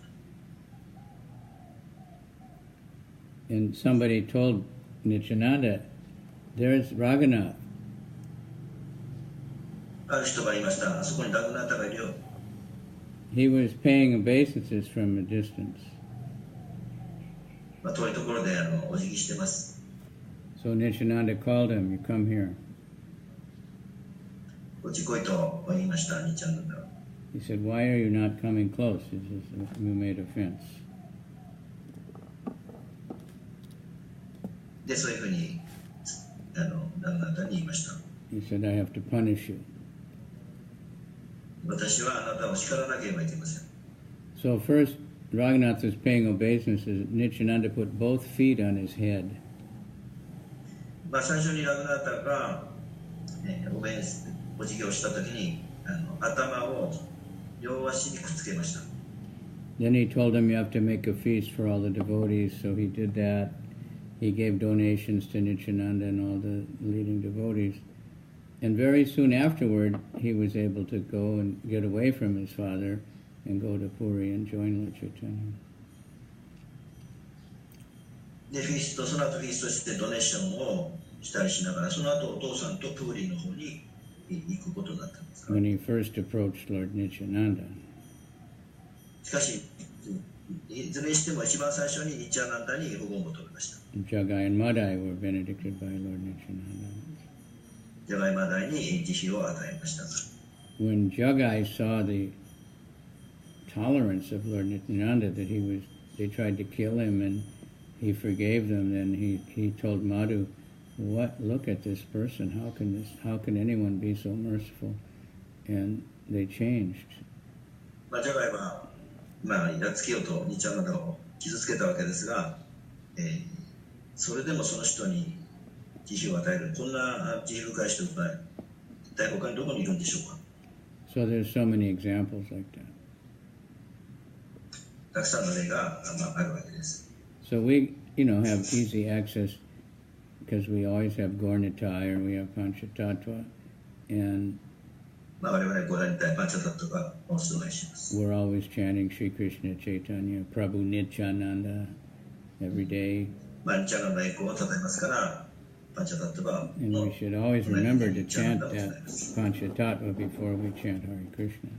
And somebody told Nityananda, there's Raghunath. ある人がいました。あそこにラグナータがいるよ。He was paying obeisances from a distance. 遠いところでお辞儀してます。So Nityananda called him, you come here. こっち来いと言いました、ニチャナンダは。He said, why are you not coming close? He says, you made a fence. で、そういうふうにラグナータに言いました。He said, I have to punish you. 私はあなたを叱らなければいけません。So first, Raghunath was paying obeisances. Nityananda put both feet on his head. 最初にラグナータが、お辞儀をしたときに頭を両足にくっつけました。Then he told him you have to make a feast for all the devotees, so he did that. He gave donations to Nityananda and all the leading devotees. And very soon afterward, he was able to go and get away from his father and go to Puri and join Lord Caitanya. で、その後フィーストしてドネーションをしたりしながら、その後お父さんとプーリーの方に行くことになったんです。When he first approached Lord Nityananda. しかし、いずれにしても一番最初にニチャナンダに保護を求めました。Jagai and Madai were benedicted by Lord Nityananda. ジャガイマダイに慈悲を与えました。When Jagai saw the tolerance of Lord Nityananda, that they tried to kill him and he forgave them, then he told Madhu, look at this person, how can anyone be so merciful? And they changed. ジャガイはやっつけようとニチャナンダを傷つけたわけですが、それでもその人に慈悲を与える、こんな慈悲深い人が一体他にどこにいるんでしょうか。 So there's so many examples like that. たくさんの例があるわけです。So we, have easy access because we always have Gaurnitai and we have Panchatattva, and 我々ご覧にたいパンチャタットがお伝えします。we're always chanting Sri Krishna Chaitanya, Prabhu Nityananda every day. ニチャナンダ栄光を称えますから、パンチャタットが And we should always remember to chant that Panchatattva before we chant Hare Krishna.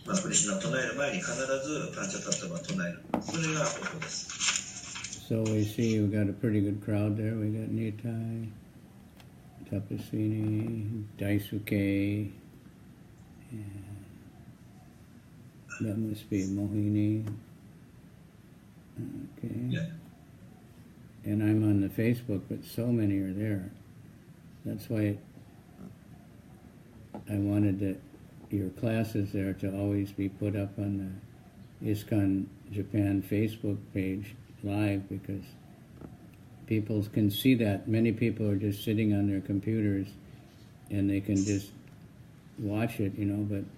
クリシュナを唱える前に必ずパンチャタットを唱える。それが方法です。So we see we've got a pretty good crowd there. We got Nitai, Tapasini, Daisuke, and that must be Mohini. Okay. Yeah. And I'm on the Facebook, but so many are there. That's why I wanted your classes there to always be put up on the ISKCON Japan Facebook page live, because people can see that. Many people are just sitting on their computers and they can just watch it, but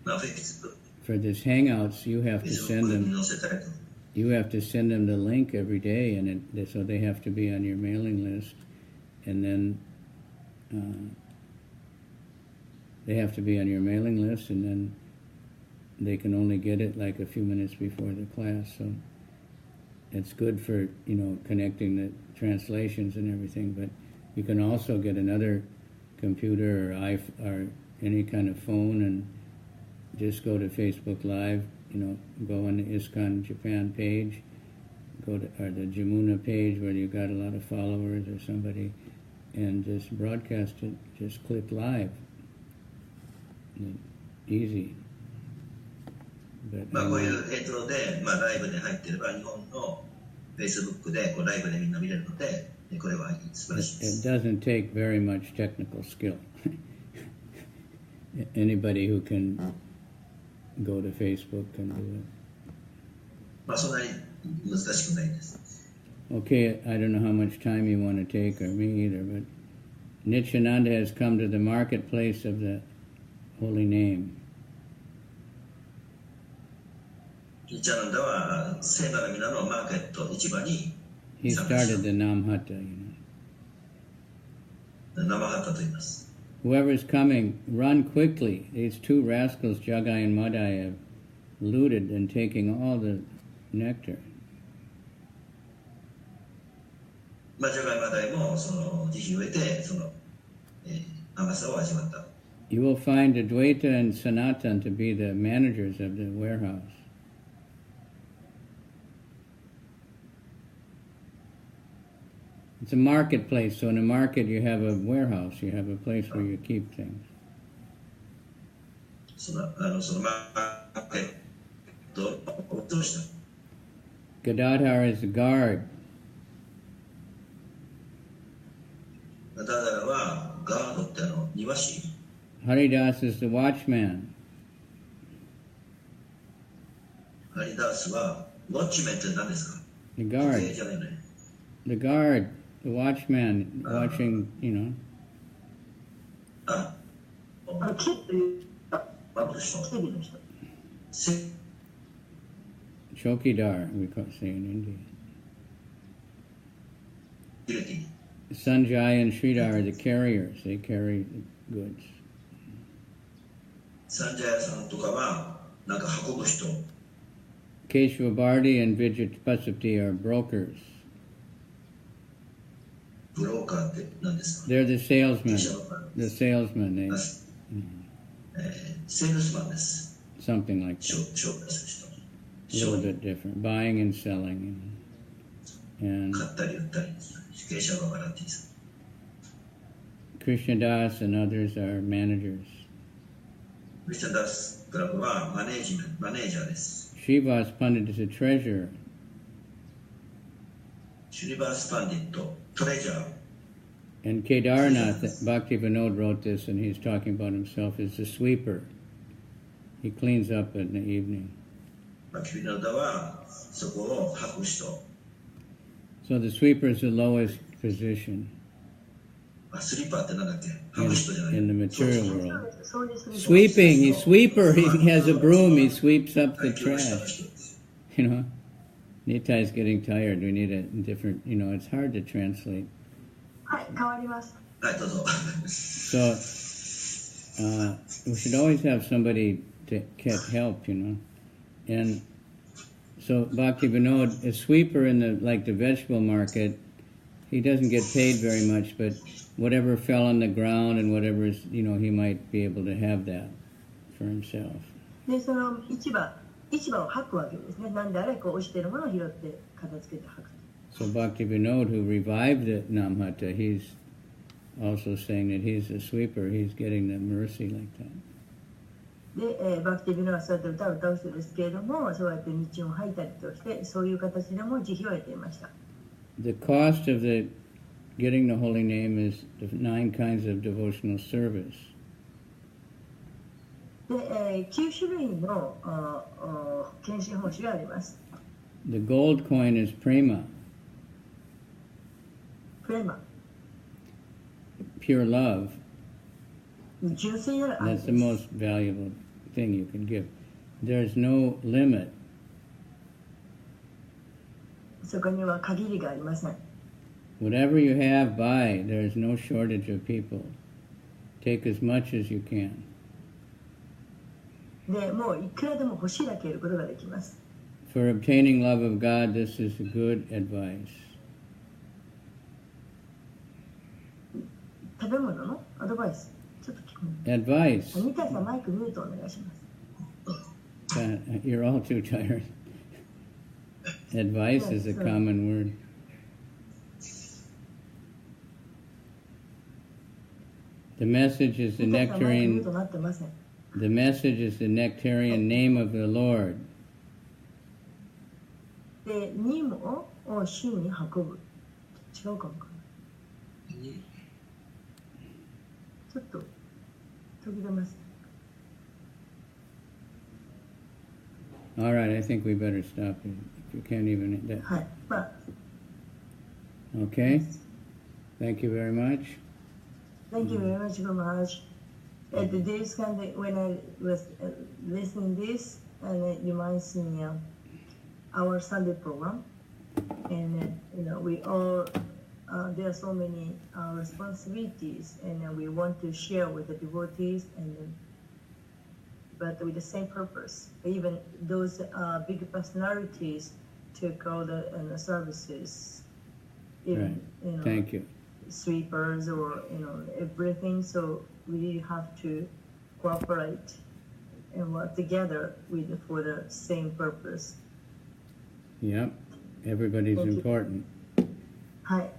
for this Hangouts, you have to send them the link every day, and so they have to be on your mailing list, and then they have to be on your mailing list, and then they can only get it like a few minutes before the class. So it's good for connecting the translations and everything, but you can also get another computer or any kind of phone and just go to Facebook Live, go on the ISKCON Japan page, or the Jamuna page where you've got a lot of followers or somebody, and just broadcast it, just click live. Easy. but こういう映像で、ライブで入っていれば、日本の Facebook でライブでみんな見れるので、これは素晴らしいです。It doesn't take very much technical skill. Anybody who can go to Facebook can do it. そんなに難しくないです。Okay, I don't know how much time you want to take, or me either, but Nityananda has come to the marketplace of the holy name. ニチャナンダは聖なる皆のマーケット市場に He started the Namhata, Namahata と言います。Whoever's coming, run quickly. These two rascals, Jagai and Madai, have looted and taken all the nectar. ジャガイマダイもその慈悲を得てその、甘さを味わった。You will find Advaita and Sanatan to be the managers of the warehouse. It's a marketplace, so in a market you have a warehouse, you have a place where you keep things. そのマーケットをどうした？ Gadadhar is a guard. ガダダラはガードって庭師。Haridas is the watchman. ハリダースはウォッチメンって何ですか？ The guard. 時計じゃないね。The guard, the watchman, watching, you know. 守る人。 Chokidar, we say in India. セキュリティ。 Sanjay and Sridhar are the carriers. They carry the goods. サンジャヤさんとかはなんか運ぶ人。 Keshavabardi and Vijayapasapati are brokers. ブローカーって何ですか？ They're the salesmen. The salesmen, they, セールスマンです。 something like that. 商売する A 人。 little bit different. Buying and selling. And 買ったり売ったり。経営者が笑っていいです。 Krishnadas and others are managers. クリスチャンダースクラブはマネージャーです。 Srivas Pandit is a treasurer. シュリバースパンディット、トレジャー。 And Kedarnath, Bhakti Vinod wrote this, and he's talking about himself as the sweeper. He cleans up in the evening. バキビノダはそこを吐く人。 So the sweeper is the lowest position スリッパってなんだっけ？吐く人じゃない。 in the material world. Sweeping, he's sweeper, he has a broom, he sweeps up the trash. You know, Nita is getting tired, we need a different, you know, it's hard to translate. はい、変わります。はい、どうぞ。 So, we should always have somebody to get help, you know. And so Bhakti Vinod, a sweeper in the vegetable market, he doesn't get paid very much, but whatever fell on the ground and whatever is, you know, he might be able to have that for himself. で、その市場を吐くわけですね。なんであれ、落ちてるものを拾って片付けて吐く。 So Bhakti Vinod, who revived the Namhata, he's also saying that he's a sweeper, he's getting the mercy like that. で、バクティビノはそうやって歌を歌う人ですけれども、そうやって道を吐いたりとして、そういう形でも慈悲を得ていました。 The cost of getting the holy name is the 9 kinds of devotional service. で、9種類の献身奉仕があります。 The gold coin is prema, プレマ、 pure love. 純粋なる愛 That's で the す。 most valuable thing you can give. There's no limit. そこには限りがありません。 Whatever you have, buy. There's no shortage of people. Take as much as you can. で、もういくらでも欲しいだけ得ることができます。 For obtaining love of God, this is good advice. 食べ物のアドバイス。ちょっと聞く。 Advice. ニタさん、マイクミュートお願いします。You're all too tired. Advice is a common word. The message is the ニタさん、マイクミュ nectarine. ートなってません。The message is the nectarian name of the Lord. で、ニモを主に運ぶ。違うかもかな。ちょっと途切れます。All right, I think we better stop it. If you can't even... That. はい。まあ Okay. Thank you very much. Thank you very much, Maharaj. At the days when I was listening this, and it reminds me our Sunday program, and we all there are so many responsibilities, and we want to share with the devotees, but with the same purpose. Even those big personalities took all the services. Even, right. Thank you. Sweepers or everything, so we really have to cooperate and work together for the same purpose. Yep, everybody's important. はい、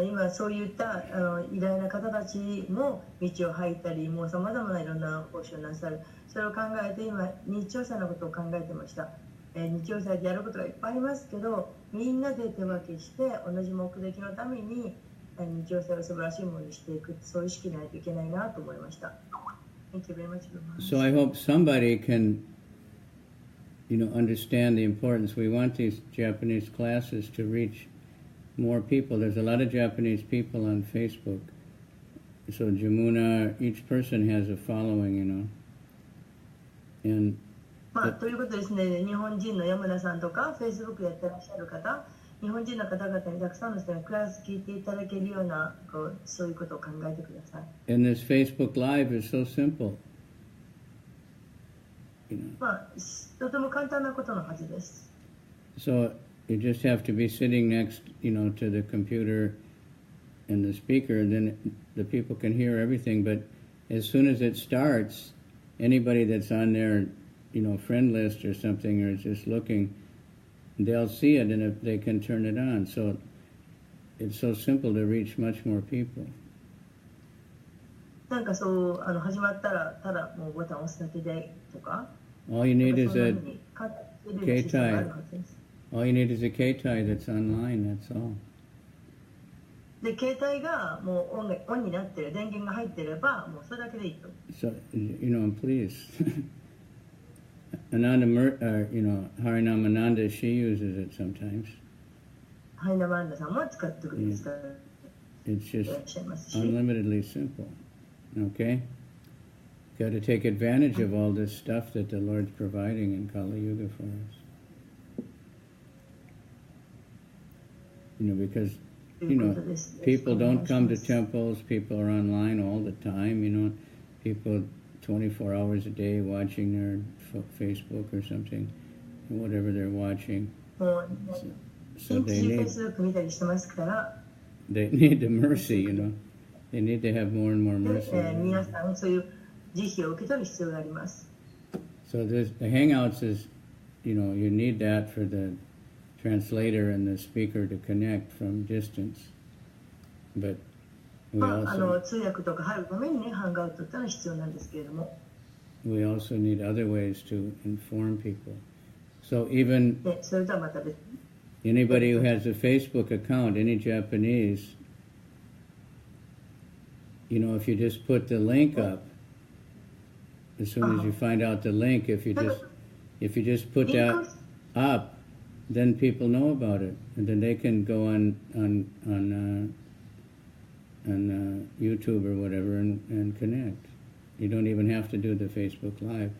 今そういった偉大な方たちも道を吐いたり、もうさまざまないろんな奉仕をなさる。それを考えて今日曜祭のことを考えてました。日曜祭でやることがいっぱいありますけど、みんなで手分けして同じ目的のために日曜祭を素晴らしいものにしていく、そういう意識ないといけないなと思いました。Thank you very much. So I hope somebody can, understand the importance. We want these Japanese classes to reach more people. There's a lot of Japanese people on Facebook. So Jamuna, each person has a following, and ということですね、日本人の山田さんとか、Facebook やってらっしゃる方、日本人の方々にたくさんの人にクラス聞いていただけるような、そういうことを考えてください。And this Facebook Live is so simple. とても簡単なことのはずです。So you just have to be sitting next, to the computer and the speaker, and then the people can hear everything. But as soon as it starts, anybody that's on their friend list or something, or just looking, they'll see it, and if they can turn it on. So it's so simple to reach much more people. なんかそう始まったらただもうボタンを押すだけでとか。All you need is a keitai. All you need is a keitai that's online. That's all. で携帯がもうオンになってる、電源が入ってればもうそれだけでいいと。So please. Ananda, Harinamananda, she uses it sometimes. Harinamananda さんも使ってくれますから。It's just unlimitedly simple. Okay? Got to take advantage of all this stuff that the Lord's providing in Kali Yuga for us. Because, people don't come to temples, people are online all the time, people 24 hours a day watching their Facebook or something, whatever they're watching. So they need the mercy, They need to have more and more mercy. So the Hangouts is, you need that for the translator and the speaker to connect from distance. But we also need other ways to inform people. So even anybody who has a Facebook account, any Japanese, if you just put the link up, as soon as you find out the link, if you just put that up, then people know about it, and then they can go on YouTube or whatever and connect. You don't even have to do the Facebook Live.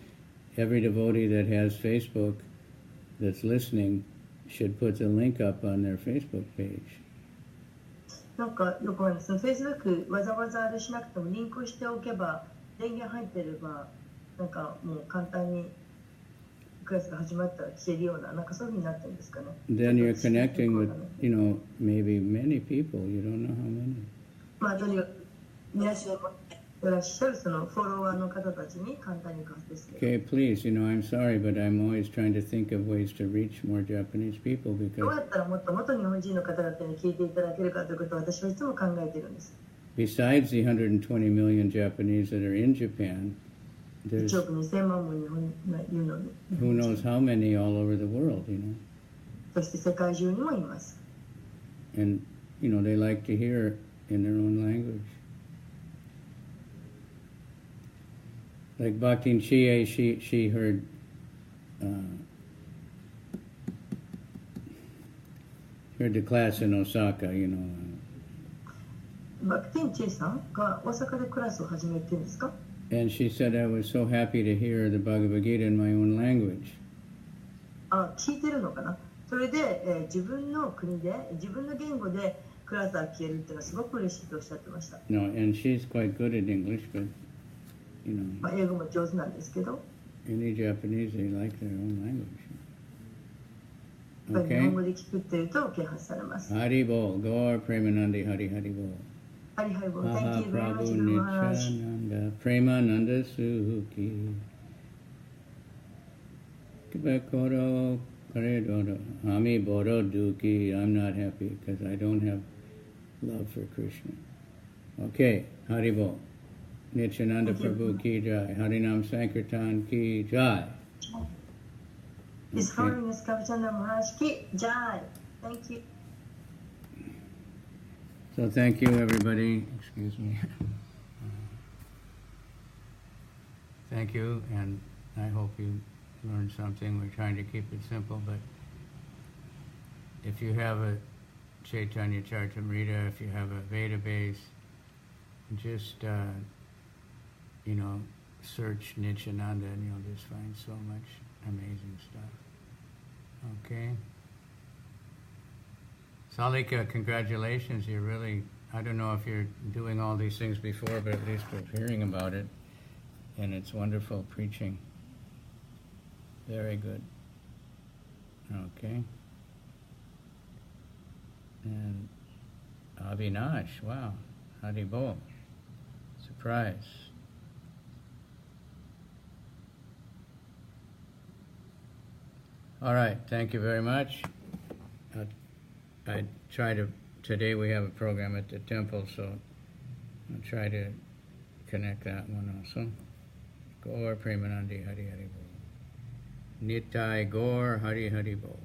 Every devotee that has Facebook that's listening should put the link up on their Facebook page. なんかよくあるんです。Facebook わざわざあれしなくてもリンクしておけば、電源入ってれば、なんかもう簡単にクラスが始まったら消えるような、なんかそういう風になってるんですかね。Then you're connecting with, maybe many people. You don't know how many. まあとにかく皆さんいらっしゃるそのフォロワーの方たちに簡単に行くはずです。Okay, please, I'm sorry, but I'm always trying to think of ways to reach more Japanese people どう because やったらもっともっと日本人の方々に聞いていただけるかということを私はいつも考えているんです。besides the 120 million Japanese that are in Japan, there's 1億2000万も日本がいるので、 who knows how many all over the world, you know. そして世界中にもいます。 And, you know, they like to hear in their own language. Like Bhaktin Chie, she heard the class in Osaka, you know. バクティンチェさんが大阪でクラスを始めてるんですか？ And she said, I was so happy to hear the Bhagavad Gita in my own language. あ、聞いてるのかな。それで、自分の国で自分の言語でクラスが聞けるっていうのはすごく嬉しいとおっしゃってました。 No, and she's quite good at English, but, you know, まあ、英語も上手なんですけど、 any Japanese, they like their own language. やっぱり日本 Okay? 語で聞くっていうと啓発されます。 Haribol, Gaur Premanandi Hari Haribol. はいはい、もう Thank you very much, Mahaprabhu Guru Maharaj. Nityananda Premananda Suki Kibakoro Karedoro Ami Boro Duki. I'm not happy because I don't have love for Krishna. Okay, Haribol. Nityananda Thank you. Prabhu Ki Jai. Harinam Sankirtan Ki Jai. His Okay. Holiness Caitanya Maharaj Ki Jai. Thank you. So thank you, everybody. Excuse me. Thank you, and I hope you learned something. We're trying to keep it simple, but if you have a Chaitanya Charitamrita, if you have a Veda base, just, you know, search Nityananda and you'll just find so much amazing stuff. Okay? Salika, congratulations. You're really, I don't know if you're doing all these things before, but at least we're hearing about it. And it's wonderful preaching. Very good. Okay. And Avinash, wow. Haribol. Surprise. All right, thank you very much. I try to, today we have a program at the temple, so I'll try to connect that one also. Gaur Premanandi Hari Hari Bol. Nitai Gaur Hari Hari Bol.